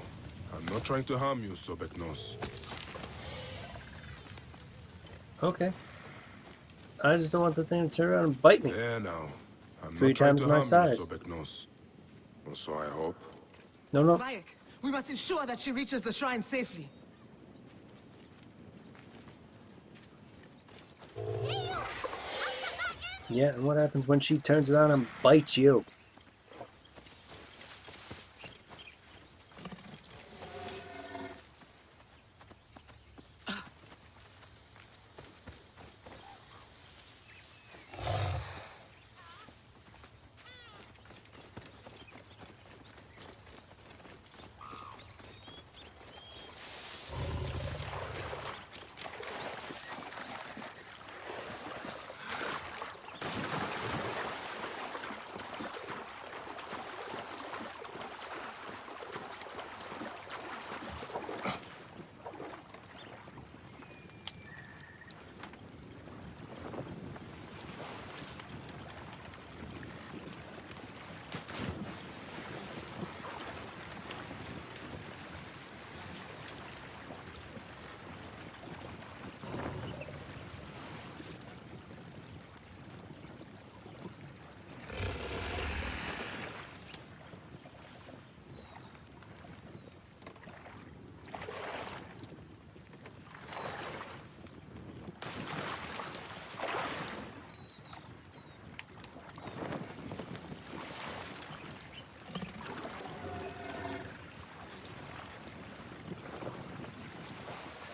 I'm not trying to harm you, Sobeknos. Okay. I just don't want the thing to turn around and bite me. There now. I'm Three not trying times to my harm size. you, Sobeknos. Or so I hope. No, no. Bayek, we must ensure that she reaches the shrine safely. Yeah, and what happens when she turns around and bites you?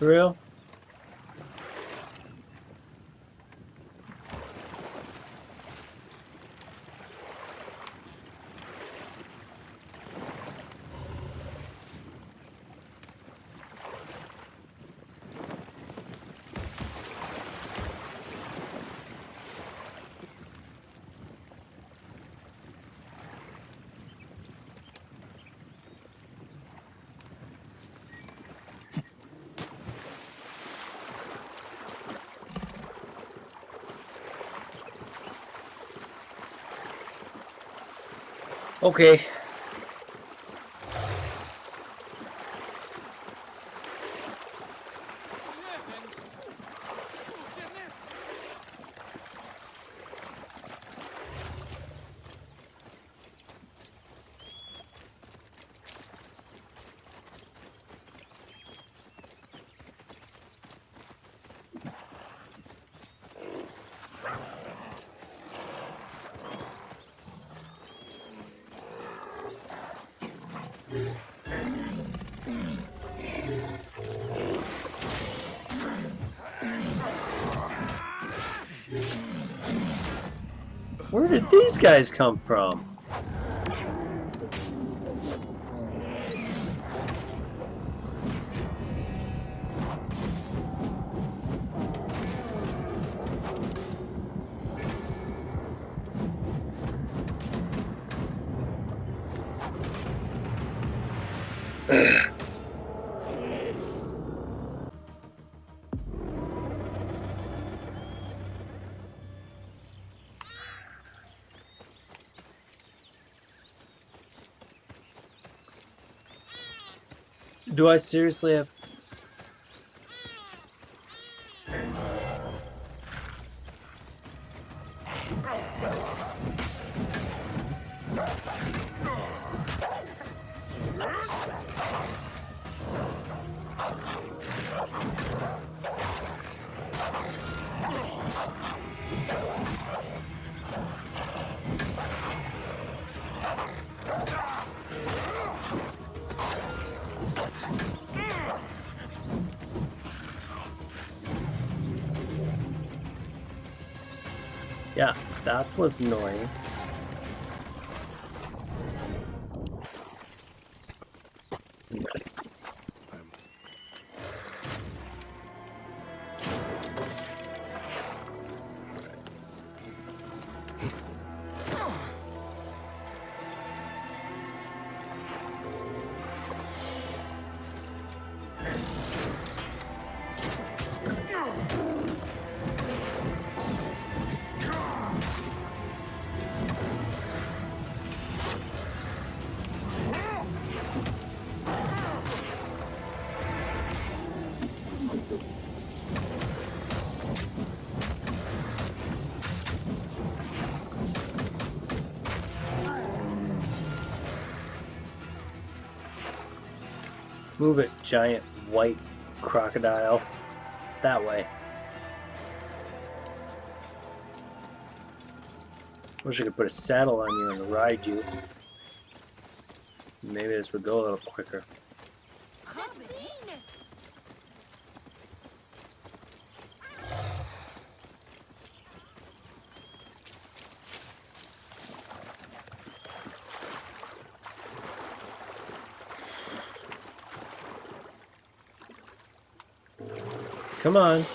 For real? Okay. Where did these guys come from? Do I seriously have... Yeah, that was annoying. Move it, giant white crocodile. That way. Wish I could put a saddle on you and ride you. Maybe this would go a little quicker. Come on.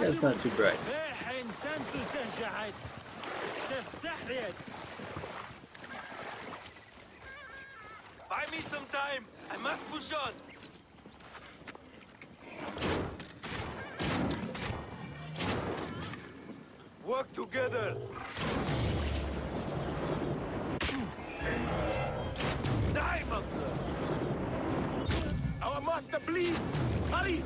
That's not too bright. Buy me some time. I must push on. Work together. Die, Mother! Our master bleeds. Hurry!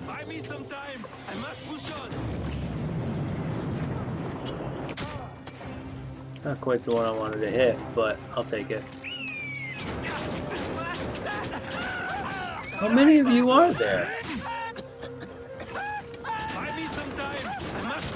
Buy me some time. I must push on. Not quite the one I wanted to hit, but I'll take it. How many of you are there? Buy me some time. I must.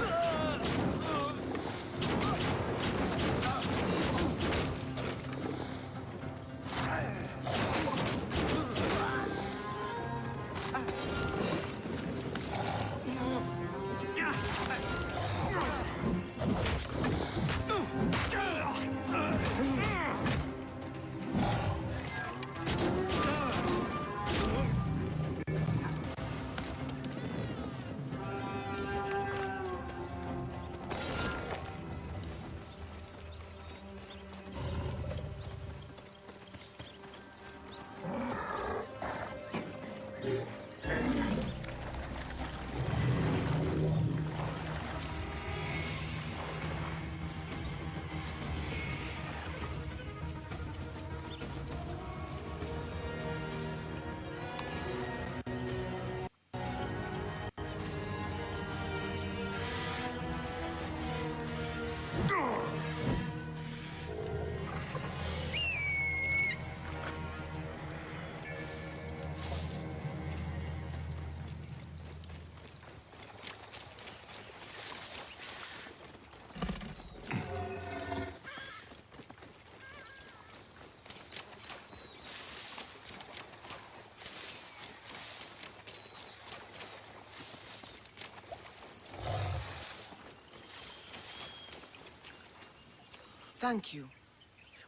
Thank you.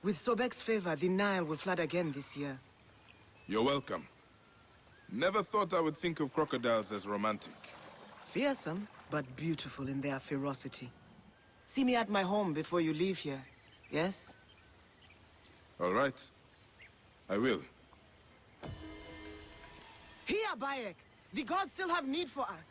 With Sobek's favor, the Nile will flood again this year. You're welcome. Never thought I would think of crocodiles as romantic. Fearsome, but beautiful in their ferocity. See me at my home before you leave here, yes? All right. I will. Here, Bayek! The gods still have need for us.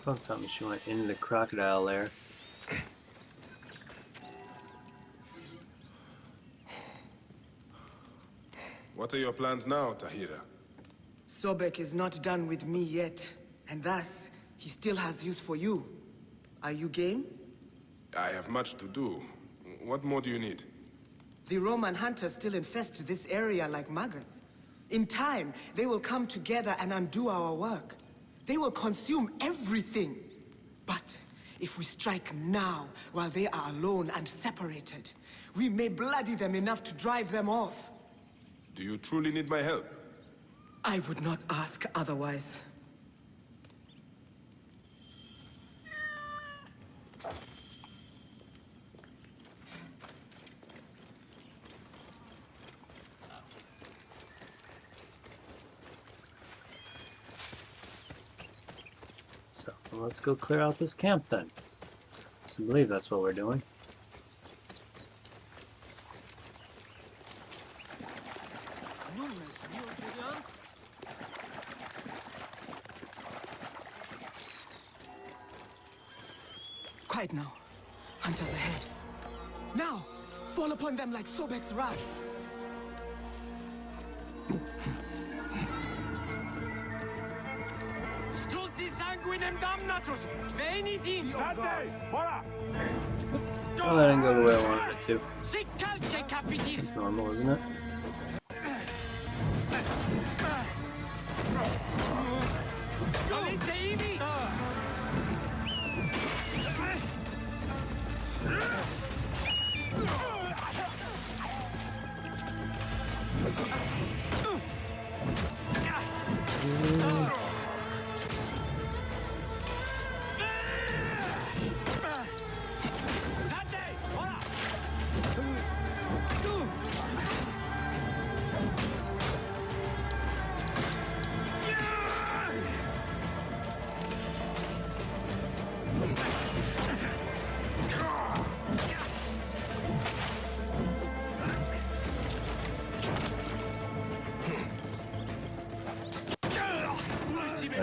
Don't tell me she went into the crocodile lair. What are your plans now, Tahira? Sobek is not done with me yet, and thus, he still has use for you. Are you game? I have much to do. What more do you need? The Roman hunters still infest this area like maggots. In time, they will come together and undo our work. They will consume everything. But if we strike now, while they are alone and separated, we may bloody them enough to drive them off. Do you truly need my help? I would not ask otherwise. So let's go clear out this camp then. I believe that's what we're doing. Quiet now. Hunters ahead. Now! Fall upon them like Sobek's wrath. Stulti sanguinem damnatus! Venitin! Well, that didn't go the way I wanted it to. Sic calce capitis! It's normal, isn't it? Golite ibi!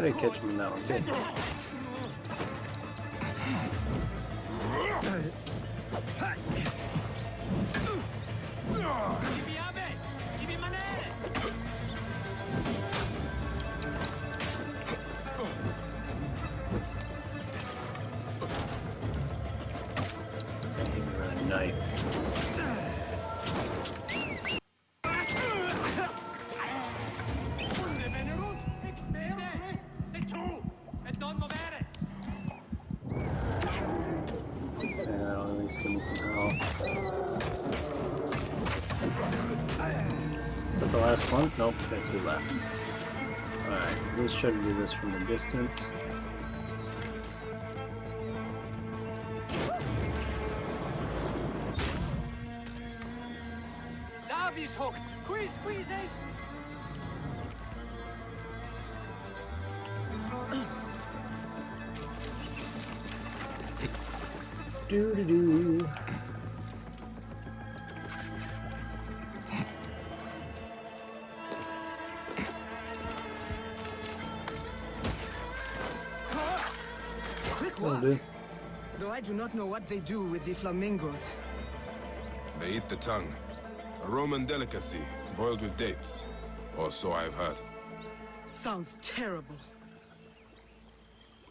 didn't catch him in that one, good. Knife. That'll at least give me some health. But the last one? Nope, got two left. Alright, let's try to do this from a distance. Hook. Squeeze. Do. Quick work. Though I do not know what they do with the flamingos. They eat the tongue. A Roman delicacy, boiled with dates. Or so I've heard. Sounds terrible.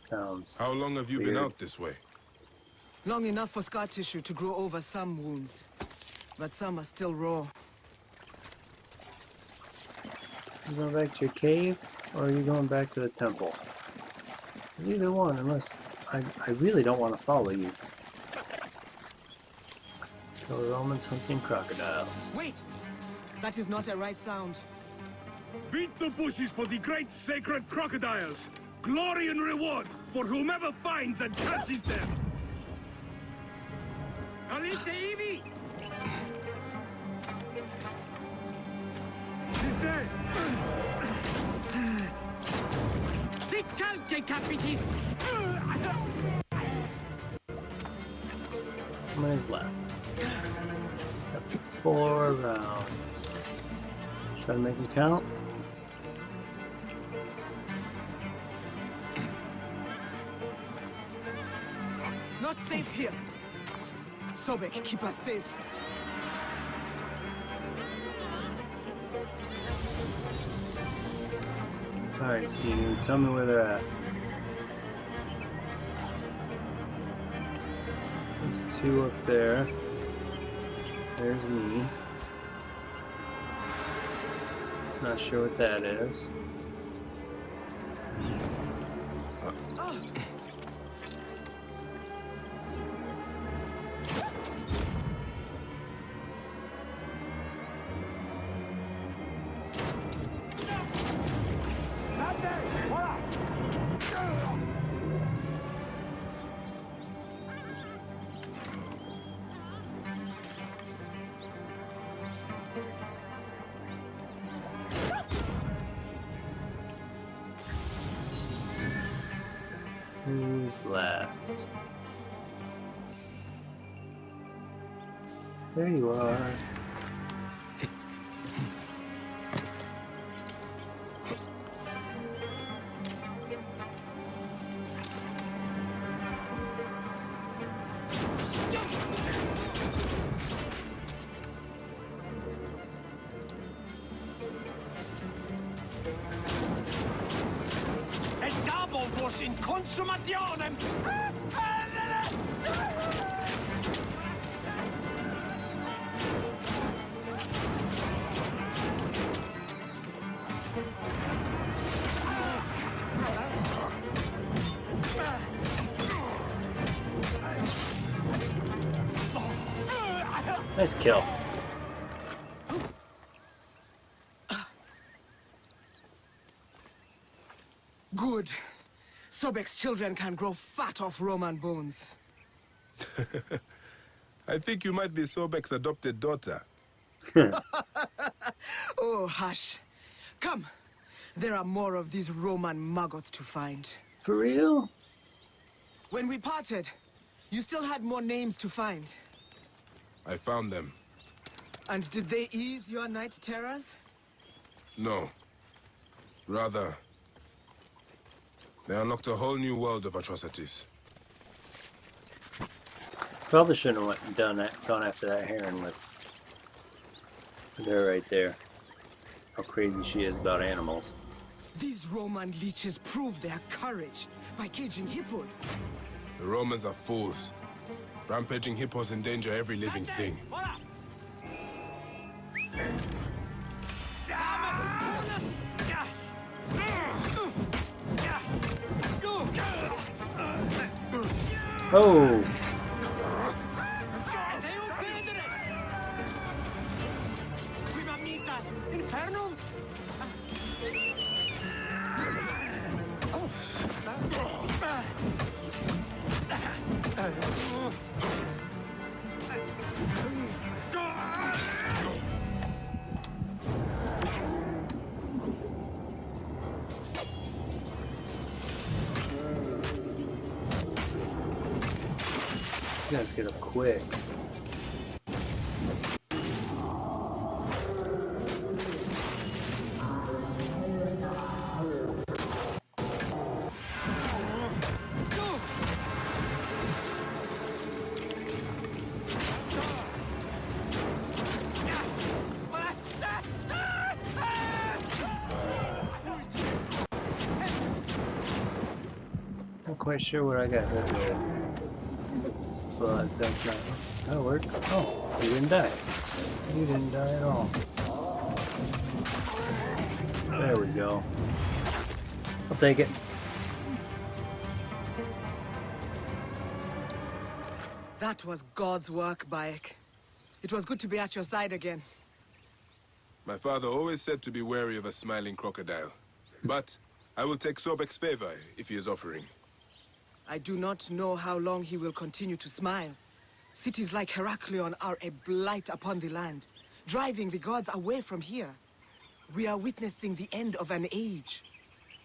Sounds. How long have you been out this way? Long enough for scar tissue to grow over some wounds. But some are still raw. You going back to your cave, or are you going back to the temple? It's either one, unless... I really don't want to follow you. Kill Romans hunting crocodiles. Wait! That is not a right sound. Beat the bushes for the great sacred crocodiles! Glory and reward for whomever finds and catches them! Aliste Ivi! How many's left? Got 4 rounds. Try to make them count. Not safe here. Sobek, keep us safe. Alright, Sinew, tell me where they're at. There's 2 up there. There's me. Not sure what that is. Who's left? There you are. In consummationem! Nice kill. Good. Sobek's children can grow fat off Roman bones. I think you might be Sobek's adopted daughter. Oh, hush. Come. There are more of these Roman maggots to find. For real? When we parted, you still had more names to find. I found them. And did they ease your night terrors? No. Rather, They unlocked a whole new world of atrocities. Probably shouldn't have gone after that heron with her right there. How crazy she is about animals. These Roman leeches prove their courage by caging hippos. The Romans are fools. Rampaging hippos endanger every living thing. Oh! You guys get up quick. Not quite sure what I got hit with. But that's not... That'll work. Oh, you didn't die. You didn't die at all. There we go. I'll take it. That was God's work, Bayek. It was good to be at your side again. My father always said to be wary of a smiling crocodile. But I will take Sobek's favor if he is offering. I do not know how long he will continue to smile. Cities like Heraklion are a blight upon the land, driving the gods away from here. We are witnessing the end of an age.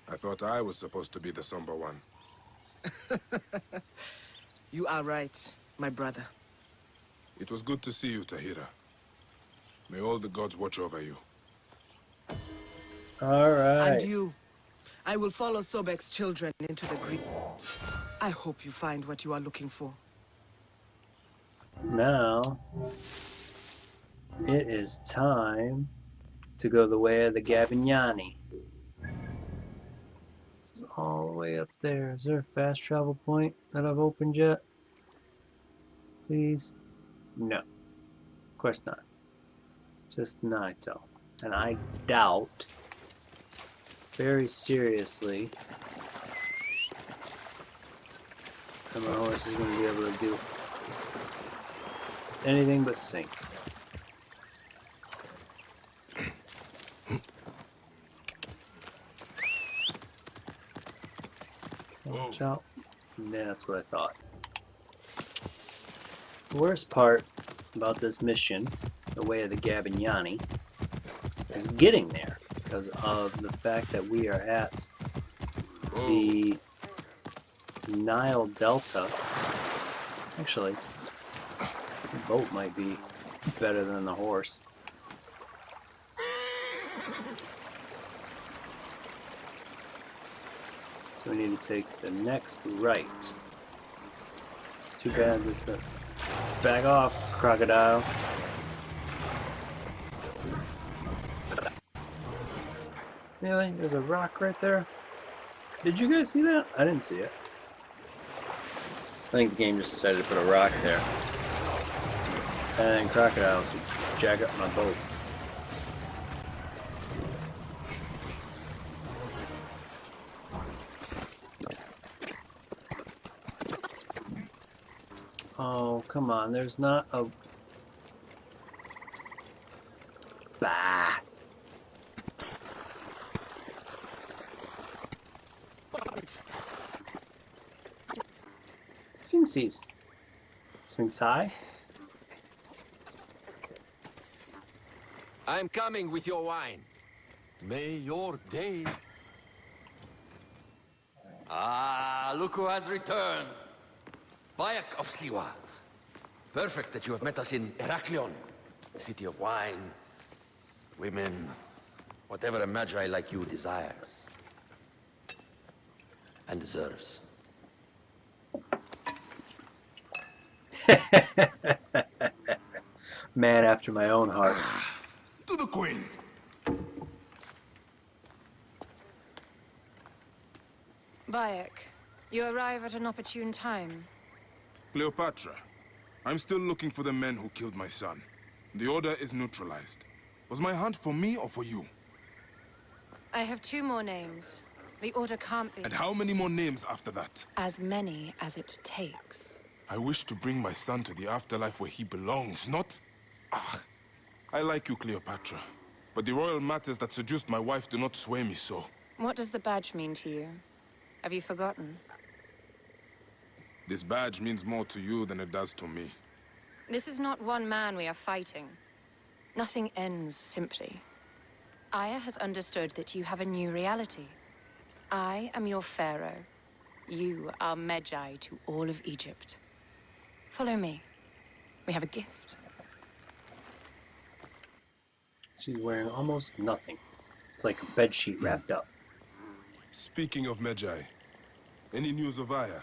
I thought I was supposed to be the somber one. You are right, my brother. It was good to see you, Tahira. May all the gods watch over you. All right. And you. I will follow Sobek's children into the Greek. I hope you find what you are looking for. Now, it is time to go the way of the Gavignani. All the way up there. Is there a fast travel point that I've opened yet? Please? No. Of course not. Just Naito. And I doubt, very seriously, that my horse is going to be able to do anything but sink. Watch out. Yeah, that's what I thought. The worst part about this mission, the way of the Gavignani, is getting there because of the fact that we are at the Nile Delta. Actually, the boat might be better than the horse. So we need to take the next right. It's too bad this to back off, crocodile. Really? There's a rock right there? Did you guys see that? I didn't see it. I think the game just decided to put a rock there. And crocodiles would jack up my boat. Oh, come on. There's not a... Bah! Sphinxes. Sphinx high? I'm coming with your wine. May your day... Ah, look who has returned. Bayek of Siwa. Perfect that you have met us in Heraklion, the city of wine, women, whatever a magi like you desires. and deserves. Man after my own heart. To the Queen. Bayek, you arrive at an opportune time. Cleopatra, I'm still looking for the men who killed my son. The order is neutralized. Was my hunt for me or for you? I have 2 more names. The order can't be... And how many more names after that? As many as it takes. I wish to bring my son to the afterlife where he belongs, not... Ah, I like you, Cleopatra. But the royal matters that seduced my wife do not sway me so. What does the badge mean to you? Have you forgotten? This badge means more to you than it does to me. This is not one man we are fighting. Nothing ends simply. Aya has understood that you have a new reality. I am your pharaoh. You are Medjay to all of Egypt. Follow me. We have a gift. She's wearing almost nothing. It's like a bedsheet wrapped up. Speaking of Medjay, any news of Aya?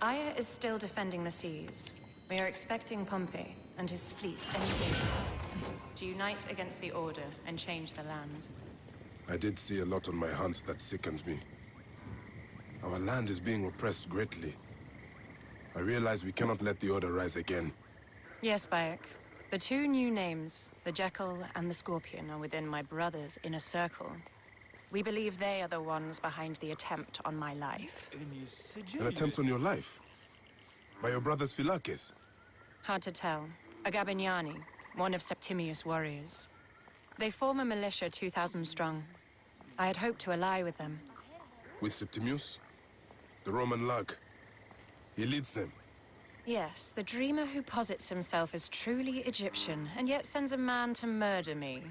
Aya is still defending the seas. We are expecting Pompey and his fleet any day to unite against the Order and change the land. I did see a lot on my hunt that sickened me. Our land is being oppressed greatly. I realize we cannot let the Order rise again. Yes, Bayek. The 2 new names, the Jekyll and the Scorpion, are within my brother's inner circle. We believe they are the ones behind the attempt on my life. An attempt on your life? By your brother's Philakes? Hard to tell. A Gabiniani, one of Septimius' warriors. They form a militia 2,000 strong. I had hoped to ally with them. With Septimius? The Roman lug? He leads them? Yes, the dreamer who posits himself as truly Egyptian, and yet sends a man to murder me.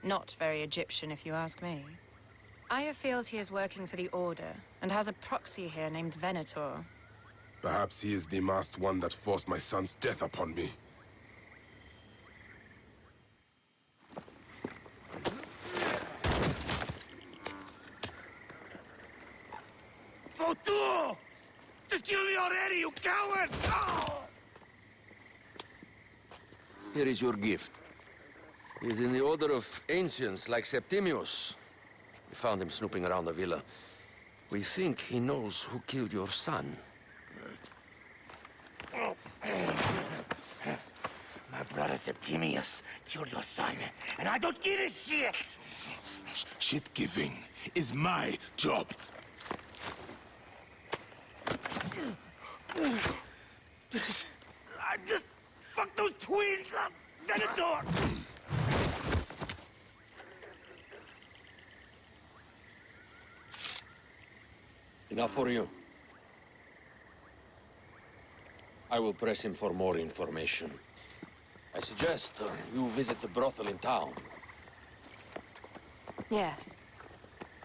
Not very Egyptian, if you ask me. Aya feels he is working for the Order, and has a proxy here named Venator. Perhaps he is the masked one that forced my son's death upon me. Votu! Just kill me already, you coward! Oh! Here is your gift. He is in the order of ancients like Septimius. We found him snooping around the villa. We think he knows who killed your son. My brother Septimius killed your son, and I don't give a shit! Shit-giving is my job. I just fucked those twins up! Venator! Enough for you. I will press him for more information. I suggest you visit the brothel in town. Yes.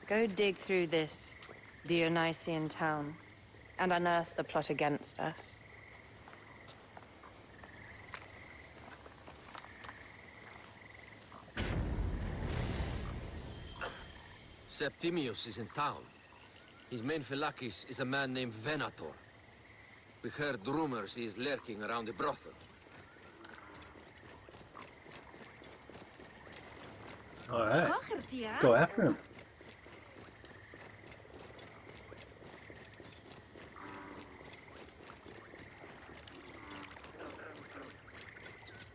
Go dig through this Dionysian town and unearth the plot against us. Septimius is in town. His main Philakes is a man named Venator. We heard rumors he is lurking around the brothel. All right. Let's go after him.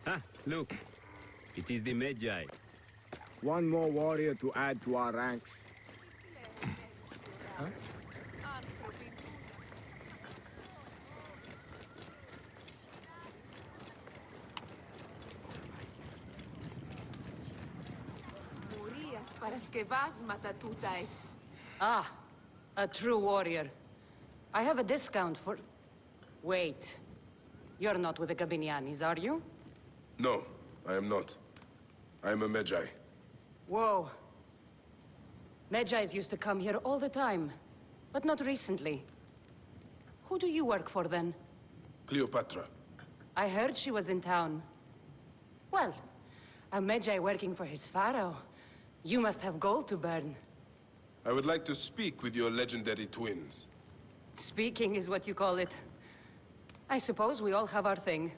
Ah, look. It is the Medjay. One more warrior to add to our ranks. Huh? Ah, a true warrior. I have a discount for... Wait. You're not with the Gabinianis, are you? No, I am not. I am a Medjay. Whoa. Medjays used to come here all the time, but not recently. Who do you work for, then? Cleopatra. I heard she was in town. Well, a Medjay working for his pharaoh. You must have gold to burn. I would like to speak with your legendary twins. Speaking is what you call it. I suppose we all have our thing.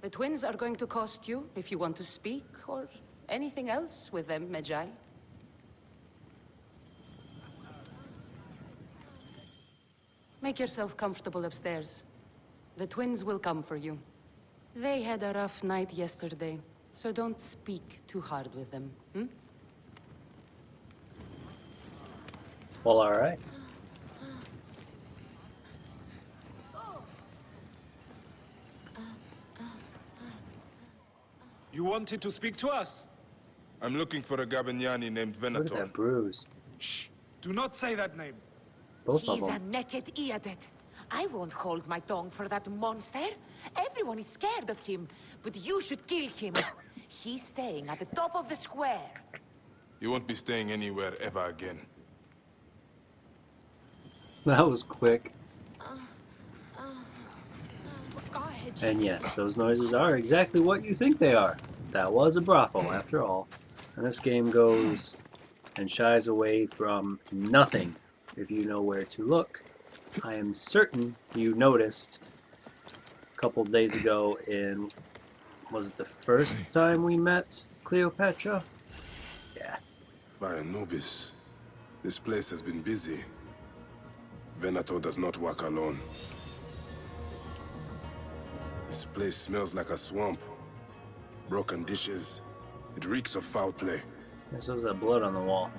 The twins are going to cost you if you want to speak, or anything else with them, Medjay. Make yourself comfortable upstairs. The twins will come for you. They had a rough night yesterday, so don't speak too hard with them, hmm? Well, all right. You wanted to speak to us? I'm looking for a Gabignani named Look at Venator. that bruise. Shh! Do not say that name. Both of He's a them. naked idiot. I won't hold my tongue for that monster. Everyone is scared of him, but you should kill him. He's staying at the top of the square. You won't be staying anywhere ever again. That was quick. And yes, those noises are exactly what you think they are. That was a brothel, after all. And this game goes and shies away from nothing if you know where to look. I am certain you noticed a couple days ago in, was it the first time we met Cleopatra? Yeah. By Anubis, this place has been busy. Venator does not work alone. This place smells like a swamp. Broken dishes. It reeks of foul play. This was that blood on the wall.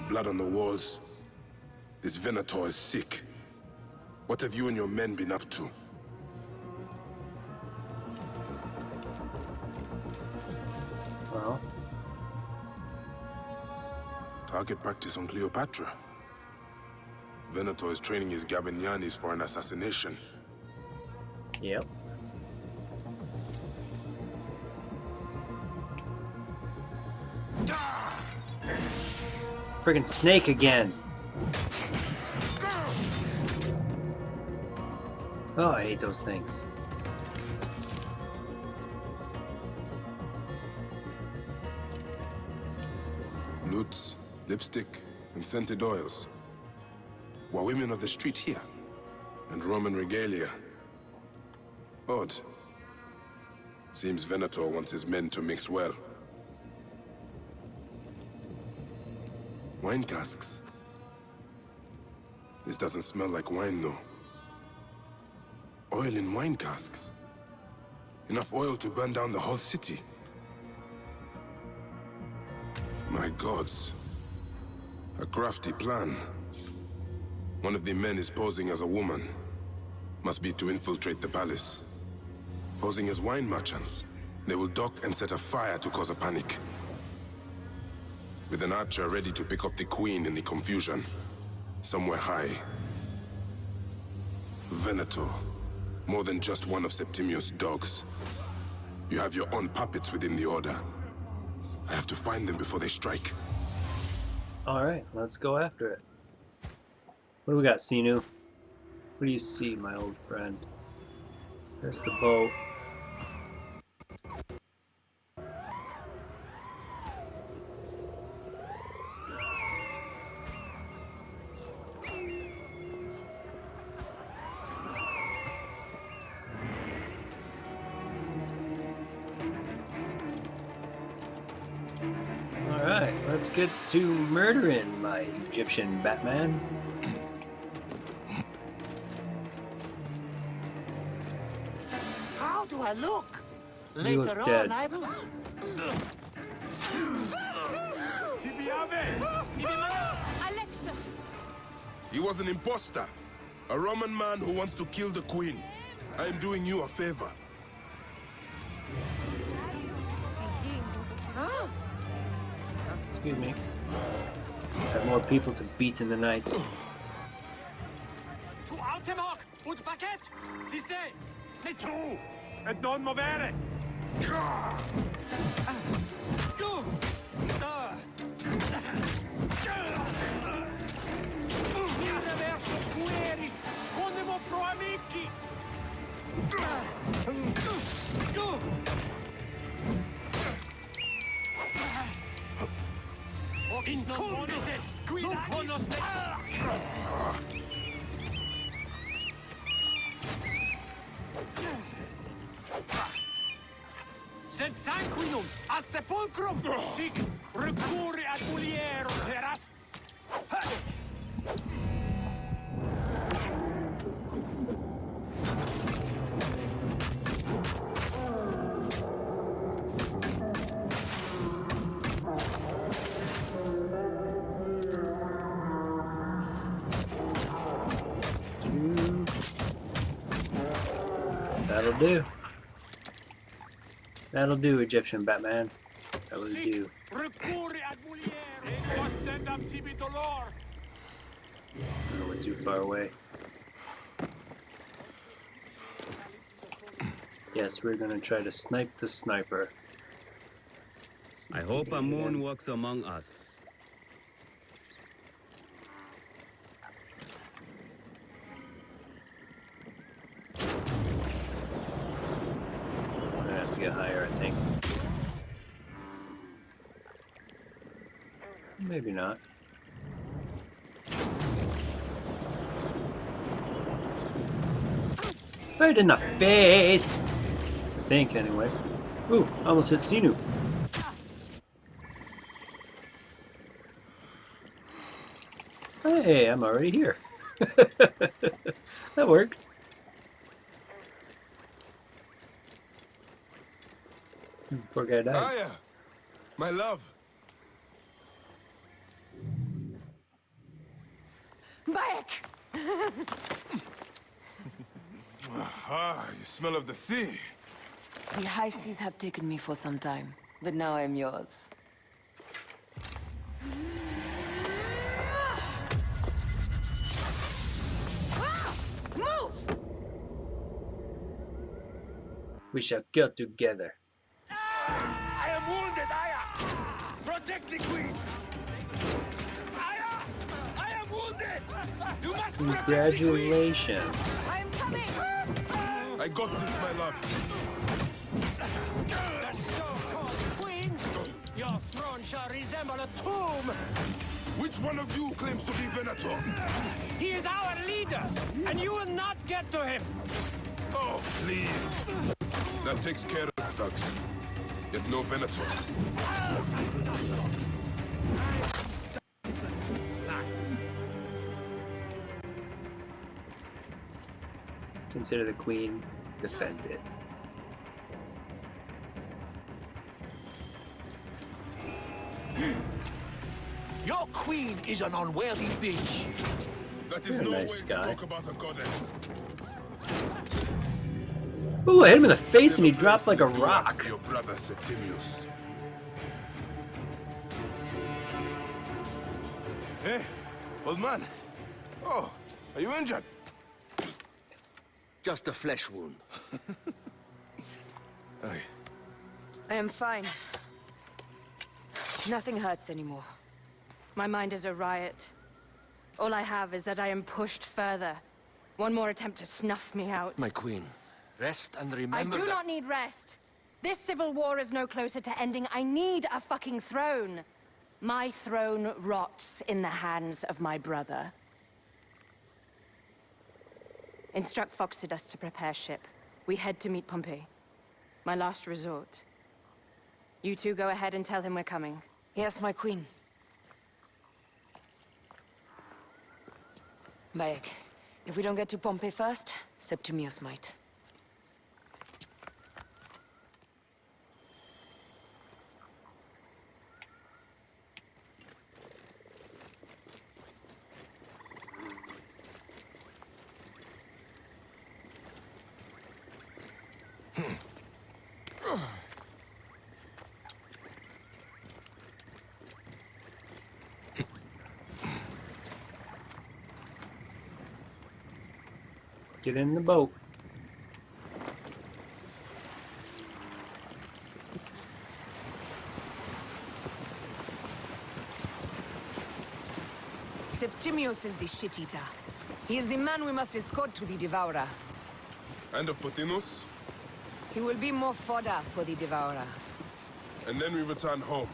Blood on the walls. This Venator is sick. What have you and your men been up to? Well, Target practice on Cleopatra. Venator is training his Gabignanis for an assassination. yep. Friggin' snake again. Oh, I hate those things. Lutes, lipstick, and scented oils. Were women of the street here? And Roman regalia. Odd. Seems Venator wants his men to mix well. Wine casks. This doesn't smell like wine, though. Oil in wine casks. Enough oil to burn down the whole city. My gods. A crafty plan. One of the men is posing as a woman. Must be to infiltrate the palace. Posing as wine merchants, they will dock and set a fire to cause a panic. With an archer ready to pick off the queen in the confusion. Somewhere high. Venator. More than just one of Septimius' dogs. You have your own puppets within the order. I have to find them before they strike. Alright, let's go after it. What do we got, Sinu? What do you see, my old friend? There's the boat. Alright, let's get to murdering my Egyptian Batman. How do I look? You Later look dead. on, I will... Alexis! He was an imposter. A Roman man who wants to kill the queen. I am doing you a favor. Excuse me. Have more people to beat in the night. To Altemok und Paket! Siste! Ne tu! Et non movere! Reverso fueris! Condemo pro amici! Sed sanguinum a sepulcrum sic recurre ad mulierum terras. That'll do. That'll do, Egyptian Batman. That'll do. I went too far away. Yes, we're gonna try to snipe the sniper. I hope a moon walks among us. I'm gonna have to get higher, I think. Maybe not. Right in the face! I think, anyway. Ooh, almost hit Sinu. Hey, I'm already here. That works. Poor guy died. Aya, my love. Back! Aha, you smell of the sea. The high seas have taken me for some time, but now I'm yours. Move! We shall go together. I am wounded, Aya! Protect the queen! Aya! I am wounded! You must Congratulations. I am coming! I got this, my love. The so-called queen! Your throne shall resemble a tomb! Which one of you claims to be Venator? He is our leader, and you will not get to him! Oh, please. That takes care of thugs. Yet no Venator. Consider the queen defended. Your queen is an unworthy bitch. That is You're a no nice way guy. to talk about a goddess. Ooh, I hit him in the face and he dropped like a rock. Your brother Septimius. Hey, old man. Oh, are you injured? Just a flesh wound. Aye. I am fine. Nothing hurts anymore. My mind is a riot. All I have is that I am pushed further. One more attempt to snuff me out. My queen, rest and I remember do that... not need rest. This civil war is no closer to ending. I need a fucking throne. My throne rots in the hands of my brother. Instruct Foxidus to prepare ship. We head to meet Pompey. My last resort. You two go ahead and tell him we're coming. Yes, my queen. Bayek, if we don't get to Pompey first, Septimius might. Get in the boat. Septimius is the shit-eater. He is the man we must escort to the Devourer. And of Pothinus? He will be more fodder for the Devourer. And then we return home.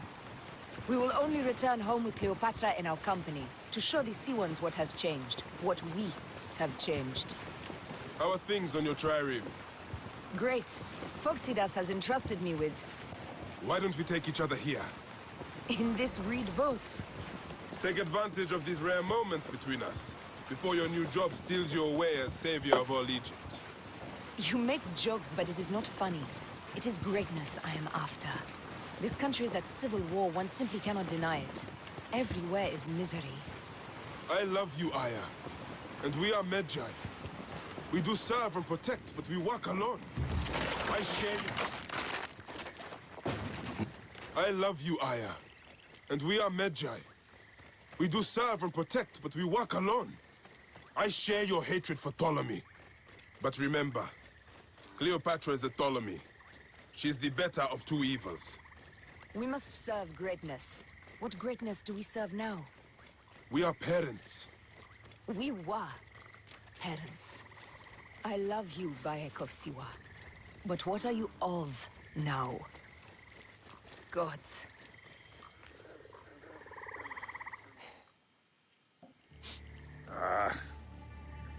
We will only return home with Cleopatra in our company, to show the Sea Ones what has changed, what we have changed. How are things on your trireme? Great. Phoxidas has entrusted me with... Why don't we take each other here? in this reed boat. Take advantage of these rare moments between us, before your new job steals you away as savior of all Egypt. You make jokes, but it is not funny. It is greatness I am after. This country is at civil war, one simply cannot deny it. Everywhere is misery. I love you, Aya. And we are Magi. We do serve and protect, but we walk alone. I share you. I love you, Aya. And we are Magi. We do serve and protect, but we walk alone. I share your hatred for Ptolemy. But remember, Cleopatra is a Ptolemy. She's the better of two evils. We must serve greatness. What greatness do we serve now? We are parents. We were parents. I love you, Bayek of Siwa. But what are you of now? Gods.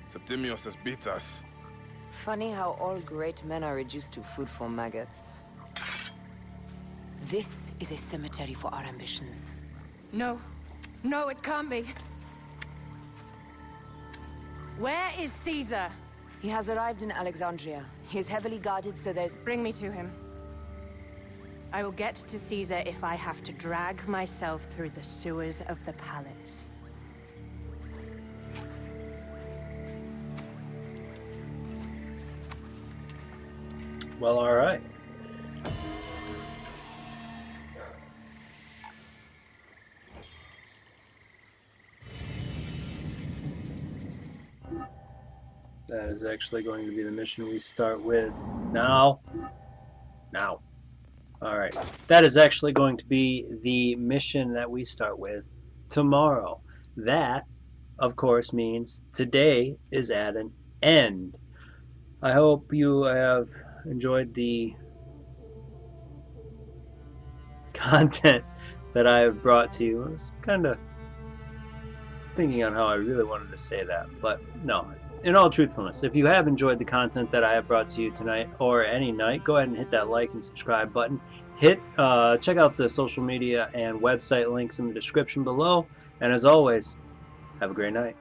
Septimius has beat us. Funny how all great men are reduced to food for maggots. This is a cemetery for our ambitions. No. No, it can't be. Where is Caesar? He has arrived in Alexandria. He is heavily guarded, so there's... Bring me to him. I will get to Caesar if I have to drag myself through the sewers of the palace. Well, all right. That is actually going to be the mission we start with now. Now. All right. That is actually going to be the mission that we start with tomorrow. That, of course, means today is at an end. I hope you have enjoyed the content that I have brought to you. I was kind of thinking on how I really wanted to say that, but no. In all truthfulness, if you have enjoyed the content that I have brought to you tonight or any night, go ahead and hit that like and subscribe button. Check out the social media and website links in the description below. And as always, have a great night.